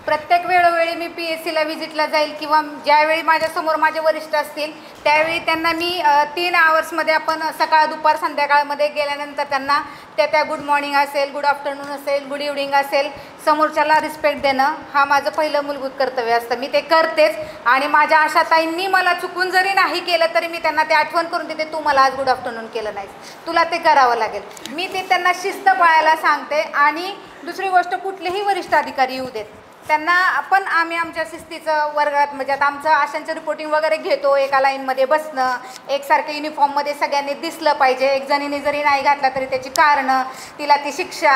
प्रत्येक वेळोवेळी मी PSCला व्हिजिटला जाईल किंवा ज्यावेळी माझ्यासमोर माझे वरिष्ठ असतील त्यावेळी त्यांना मी 3 आवर्समध्ये आपण सकाळ दुपार संध्याकाळमध्ये गेल्यानंतर त्यांना त्या गुड मॉर्निंग असेल, गुड आफ्टरनून असेल, गुड इव्हनिंग असेल, समोरच्याला रिस्पेक्ट देणं हा माझं पहिलं मूलभूत कर्तव्य असतं. मी ते करतेच. आणि माझ्या आशाताईंनी मला चुकून जरी नाही केलं तरी मी त्यांना ते आठवण करून देते, तू मला आज गुड आफ्टरनून केलं नाहीस, तुला ते करावं लागेल. मी ते त्यांना शिस्त पाळायला सांगते. आणि दुसरी गोष्ट, कुठलेही वरिष्ठ अधिकारी येऊ देत, त्यांना आपण आम्ही आमच्या शिस्तीचं वर्गात, म्हणजे आता आमचं आशांचं रिपोर्टिंग वगैरे घेतो, एका लाईनमध्ये बसणं, एकसारख्या युनिफॉर्ममध्ये सगळ्यांनी दिसलं पाहिजे, एक जणीने जरी नाही घातला तरी त्याची कारणं, तिला ती शिक्षा,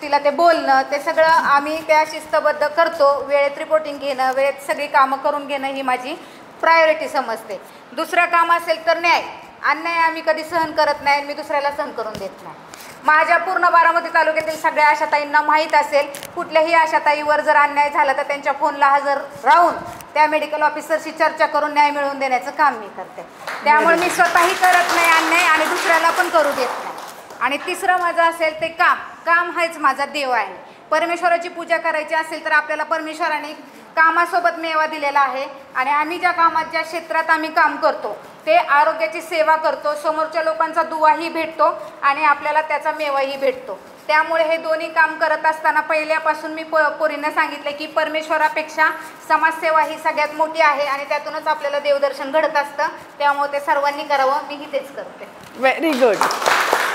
तिला ते बोलणं, ते सगळं आम्ही त्या शिस्तबद्ध करतो. वेळेत रिपोर्टिंग घेणं, वेळेत सगळी कामं करून घेणं ही माझी प्रायोरिटी समजते. दुसरं काम असेल तर न्याय, अन्याय आम्ही कधी सहन करत नाही, मी दुसऱ्याला सहन करून देत नाही. माझ्या पूर्ण बारामती तालुक्यातील सगळ्या आशाताईंना माहीत असेल, कुठल्याही आशाताईवर जर अन्याय झाला तर त्यांच्या फोनला हजर राहून त्या मेडिकल ऑफिसरशी चर्चा करून न्याय मिळवून देण्याचं काम मी करते. त्यामुळे मी स्वतःही करत नाही अन्याय आणि दुसऱ्याला पण करू देत नाही. आणि तिसरं माझं असेल ते काम हाच माझा देव आहे. परमेश्वराची पूजा करायची असेल तर आपल्याला परमेश्वराने कामासोबत मेवा दिलेला आहे. आणि आम्ही ज्या कामात, ज्या क्षेत्रात आम्ही काम करतो ते आरोग्याची सेवा करतो, समोरच्या लोकांचा दुवाही भेटतो आणि आपल्याला त्याचा मेवाही भेटतो. त्यामुळे हे दोन्ही काम करत असताना पहिल्यापासून मी पोरींना सांगितलं की परमेश्वरापेक्षा समाजसेवा ही सगळ्यात मोठी आहे आणि त्यातूनच आपल्याला देवदर्शन घडत असतं. त्यामुळे ते सर्वांनी करावं, मीही तेच करते. Very good,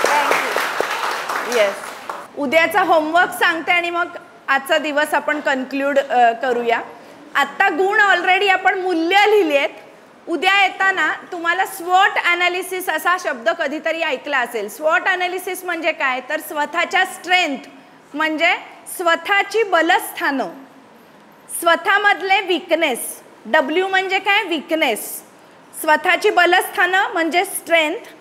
thank you. येस, उद्याचा होमवर्क सांगते आणि मग आजचा दिवस आपण कन्क्लूड करूया. आत्ता गुण ऑलरेडी आपण मूल्य लिहिली आहेत. उद्या येताना तुम्हाला स्वॉट ॲनालिसिस असा शब्द कधीतरी ऐकला असेल. स्वॉट ॲनालिसिस म्हणजे काय, तर स्वतःच्या स्ट्रेंथ म्हणजे स्वतःची बलस्थानं, स्वतःमधले विकनेस. W म्हणजे काय, विकनेस. स्वतःची बलस्थानं म्हणजे स्ट्रेंथ.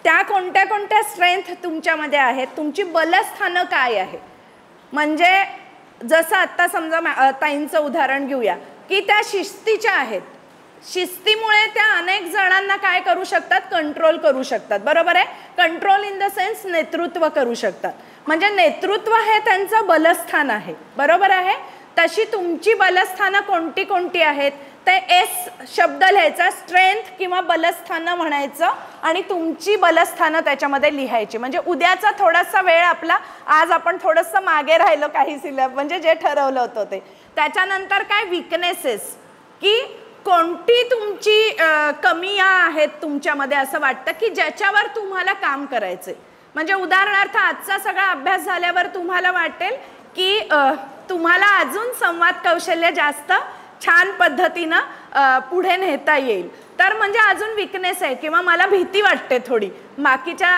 त्या कोणत्या कोणत्या स्ट्रेंथ तुमच्यामध्ये आहेत, तुमची बलस्थानं काय आहे. म्हणजे जसं आत्ता समजा ताईंचं उदाहरण घेऊया की त्या शिस्तीच्या आहेत, शिस्तीमुळे त्या अनेक जणांना काय करू शकतात, कंट्रोल करू शकतात. बरोबर आहे. कंट्रोल इन द सेन्स नेतृत्व करू शकतात. म्हणजे नेतृत्व हे त्यांचं बलस्थान आहे. बरोबर आहे. तशी तुमची बलस्थानं कोणती कोणती आहेत ते एस शब्द लिहायचा, स्ट्रेंथ किंवा बलस्थानं म्हणायचं आणि तुमची बलस्थानं त्याच्यामध्ये लिहायची. म्हणजे उद्याचा थोडासा वेळ आपला, आज आपण थोडंसं मागे राहिलो काही सिलेबस, म्हणजे जे ठरवलं होतं ते. त्याच्यानंतर काय विकनेसेस, की कोणती तुमची कमी आहेत तुमच्यामध्ये असं वाटतं की ज्याच्यावर तुम्हाला काम करायचंय. म्हणजे उदाहरणार्थ आजचा सगळा अभ्यास झाल्यावर तुम्हाला वाटेल की तुम्हाला अजून संवाद कौशल्य जास्त छान पद्धतीनं पुढे नेता येईल. तर म्हणजे अजून विकनेस आहे किंवा मला भीती वाटते थोडी. बाकीच्या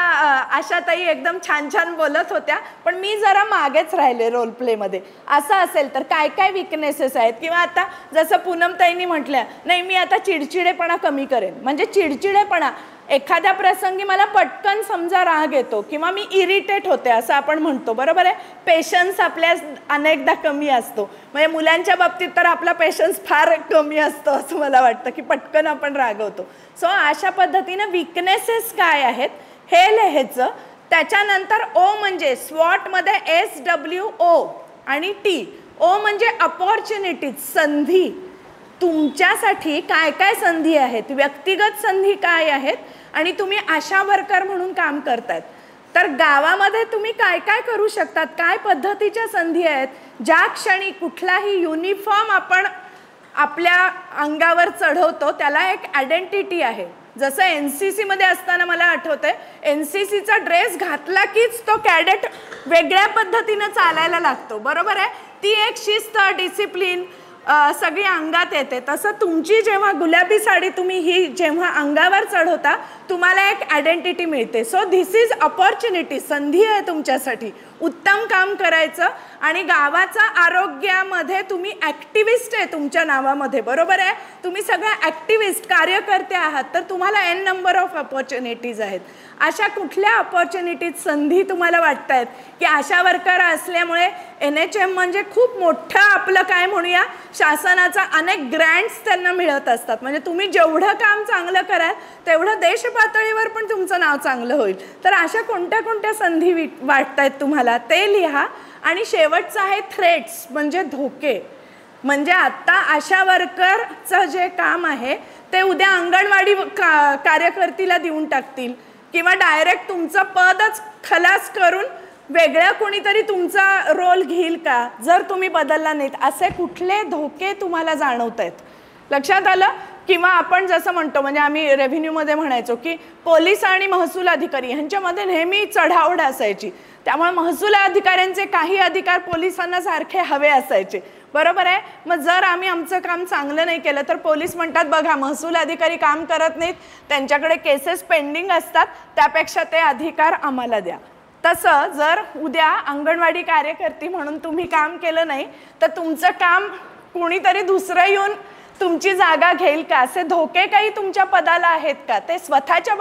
आशाताई एकदम छान छान बोलत होत्या पण मी जरा मागेच राहिले रोल प्लेमध्ये. असं असेल तर काय काय विकनेसेस आहेत. किंवा आता जसं पूनमताईंनी म्हटल्या, नाही मी आता चिडचिडेपणा कमी करेन. म्हणजे चिडचिडेपणा, एखाद्या प्रसंगी मला पटकन समजा राग येतो किंवा मी इरिटेट होते असं आपण म्हणतो. बरोबर आहे. पेशन्स आपल्या अनेकदा कमी असतो. म्हणजे मुलांच्या बाबतीत तर आपला पेशन्स फार कमी असतो असं मला वाटतं की पटकन आपण रागवतो. सो अशा पद्धतीनं विकनेसेस काय आहेत हे लिहायचं. त्याच्यानंतर ओ म्हणजे स्वॉटमध्ये SWO आणि T. ओ म्हणजे अपॉर्च्युनिटीज, संधी. तुमच्यासाठी काय काय संधी आहेत, व्यक्तिगत संधी काय आहेत आणि तुम्ही आशा वर्कर म्हणून काम करतायत. तर गावामध्ये तुम्ही काय काय करू शकतात, काय पद्धतीच्या संधी आहेत. ज्या क्षणी कुठलाही युनिफॉर्म आपण आपल्या अंगावर चढवतो त्याला एक आयडेंटिटी आहे. जसं NCC मध्ये असताना मला आठवतंय, NCCचा ड्रेस घातला कीच तो कॅडेट वेगळ्या पद्धतीनं चालायला लागतो. बरोबर आहे. ती एक शिस्त, डिसिप्लिन सगळी अंगात येते. तसं तुमची जेव्हा गुलाबी साडी तुम्ही ही जेव्हा अंगावर चढवता तुम्हाला एक आयडेंटिटी मिळते. सो धिस इज अपॉर्च्युनिटी, संधी आहे तुमच्यासाठी उत्तम काम करायचं. आणि गावाचा आरोग्यामध्ये तुम्ही ॲक्टिव्हिस्ट आहे तुमच्या नावामध्ये. बरोबर आहे. तुम्ही सगळ्या ॲक्टिव्हिस्ट कार्यकर्ते आहात तर तुम्हाला N नंबर ऑफ अपॉर्च्युनिटीज आहेत. अशा कुठल्या अपॉर्च्युनिटीज, संधी तुम्हाला वाटत आहेत की आशा वर्कर असल्यामुळे NHM म्हणजे खूप मोठं आपलं काय म्हणूया शासनाचा अनेक ग्रँट्स त्यांना मिळत असतात. म्हणजे तुम्ही जेवढं काम चांगलं कराल तेवढं देश पातळीवर पण तुमचं नाव चांगलं होईल. तर अशा कोणत्या कोणत्या संधी वाटत आहेत तुम्हाला ते लिहा. आणि शेवटचं आहे थ्रेट्स म्हणजे धोके. म्हणजे आत्ता आशा वर्करचं जे काम आहे ते उद्या अंगणवाडी कार्यकर्तीला देऊन टाकतील किंवा डायरेक्ट तुमचं पदच खलास करून वेगळ्या कोणीतरी तुमचा रोल घेईल का जर तुम्ही बदलला नाहीत. असे कुठले धोके तुम्हाला जाणवत आहेत, लक्षात आलं. किंवा आपण जसं म्हणतो म्हणजे आम्ही रेव्हेन्यूमध्ये म्हणायचो की पोलीस आणि महसूल अधिकारी ह्यांच्यामध्ये नेहमी चढाओढ असायची. त्यामुळे महसूल अधिकाऱ्यांचे काही अधिकार पोलिसांना सारखे हवे असायचे. बरोबर आहे. मग जर आम्ही आमचं काम चांगलं नाही केलं तर पोलीस म्हणतात बघा महसूल अधिकारी काम करत नाहीत, त्यांच्याकडे केसेस पेंडिंग असतात, त्यापेक्षा ते अधिकार आम्हाला द्या. तसं जर उद्या अंगणवाडी कार्यकर्ती म्हणून तुम्ही काम केलं नाही तर तुमचं काम कोणीतरी दुसरं येऊन तुमची जागा घेईल का, असे धोके काही तुमच्या पदाला आहेत का. ते स्वतःच्या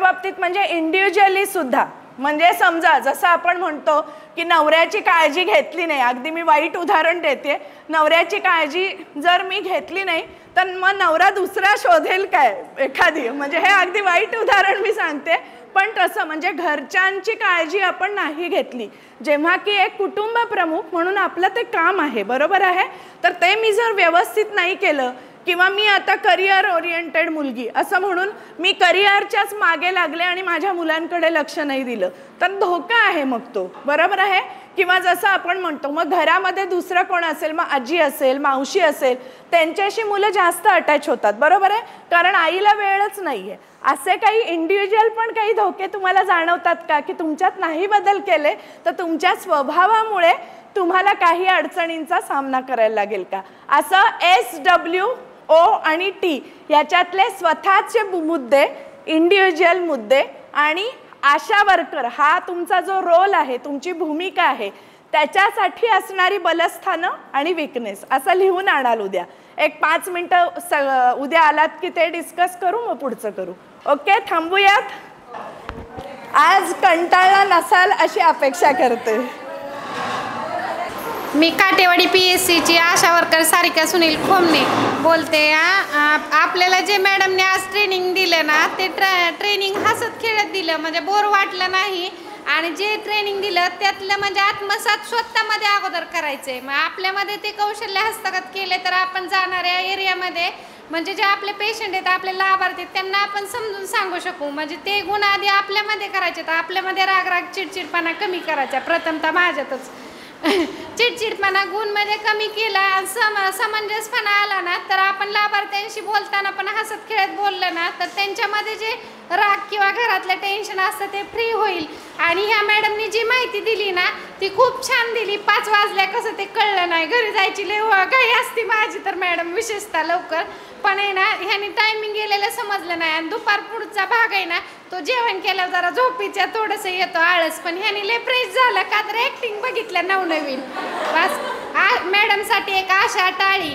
बाबतीत म्हणजे इंडिव्हिज्युअली सुद्धा. म्हणजे समजा जसं आपण म्हणतो की नवऱ्याची काळजी घेतली नाही, अगदी मी वाईट उदाहरण देते, नवऱ्याची काळजी जर मी घेतली नाही तर मग नवरा दुसरा शोधेल काय एखादी. म्हणजे हे अगदी वाईट उदाहरण मी सांगते पण तसं म्हणजे घरच्यांची काळजी आपण नाही घेतली जेव्हा की एक कुटुंब प्रमुख म्हणून आपलं ते काम आहे. बरोबर आहे. तर ते मी जर व्यवस्थित नाही केलं किंवा मी आता करिअर ओरिएंटेड मुलगी असं म्हणून मी करिअरच्याच मागे लागले आणि माझ्या मुलांकडे लक्ष नाही दिलं तर धोका आहे मग तो. बरोबर आहे. किंवा जसं आपण म्हणतो मग घरामध्ये दुसरं कोण असेल, मग आजी असेल, मावशी असेल, त्यांच्याशी मुलं जास्त अटॅच होतात. बरोबर आहे. कारण आईला वेळच नाही आहे. असे काही इंडिव्हिज्युअल पण काही धोके तुम्हाला जाणवतात का की तुमच्यात नाही बदल केले तर तुमच्या स्वभावामुळे तुम्हाला काही अडचणींचा सामना करायला लागेल का. असं SWO आणि T याच्यातले स्वतःचे मुद्दे, इंडिव्हिज्युअल मुद्दे आणि आशा वर्कर हा तुमचा जो रोल आहे, तुमची भूमिका आहे त्याच्यासाठी असणारी बलस्थानं आणि विकनेस असं लिहून आणाल उद्या. एक 5 मिनटं उद्या आलात की ते डिस्कस करू, मग पुढचं करू. ओके, थांबूयात. आज कंटाळला नसाल अशी अपेक्षा करते. मी काटेवाडी PSCची आशा वर्कर सारिका सुनील खोमने बोलते. आपल्याला जे मॅडमने आज ट्रेनिंग दिलं ना ते ट्रेनिंग हसत खेळत दिलं, म्हणजे बोर वाटलं नाही. आणि जे ट्रेनिंग दिलं त्यातलं म्हणजे आत्मसात स्वतःमध्ये अगोदर करायचे. मग आपल्यामध्ये ते कौशल्य हस्तगत केले तर आपण जाणाऱ्या एरियामध्ये म्हणजे जे आपले पेशंट आहेत, आपले लाभार्थी आहेत, त्यांना आपण समजून सांगू शकू. म्हणजे ते गुण आधी आपल्यामध्ये करायचे, तर आपल्यामध्ये राग चिडचिडपणा कमी करायचा. प्रथमतः माझ्यातच चिडचिडपणा गुण म्हणजे कमी केला, समंजसपणा आला ना, तर आपण लाभार्थ्यांशी बोलताना पण हसत खेळत बोललं ना, तर त्यांच्यामध्ये जे राग किंवा घरातलं टेन्शन असतं ते फ्री होईल. आणि ह्या मॅडमनी जी माहिती दिली ना ती खूप छान दिली. 5 वाजल्या कसं ते कळलं नाही, घरी जायची लय घाई असती माझी तर मॅडम विशेषतः लवकर. पण आहे ना ह्यानी टायमिंग गेलेलं समजलं नाही. आणि दुपार पुढचा भाग आहे ना तो जेवण केल्यावर जरा झोपीच्या थोडंसं येतो आळस, पण ह्यानी लय फ्रेश झालं का तर ॲक्टिंग बघितलं नवनवीन. बस मॅडमसाठी एक आशा टाळी.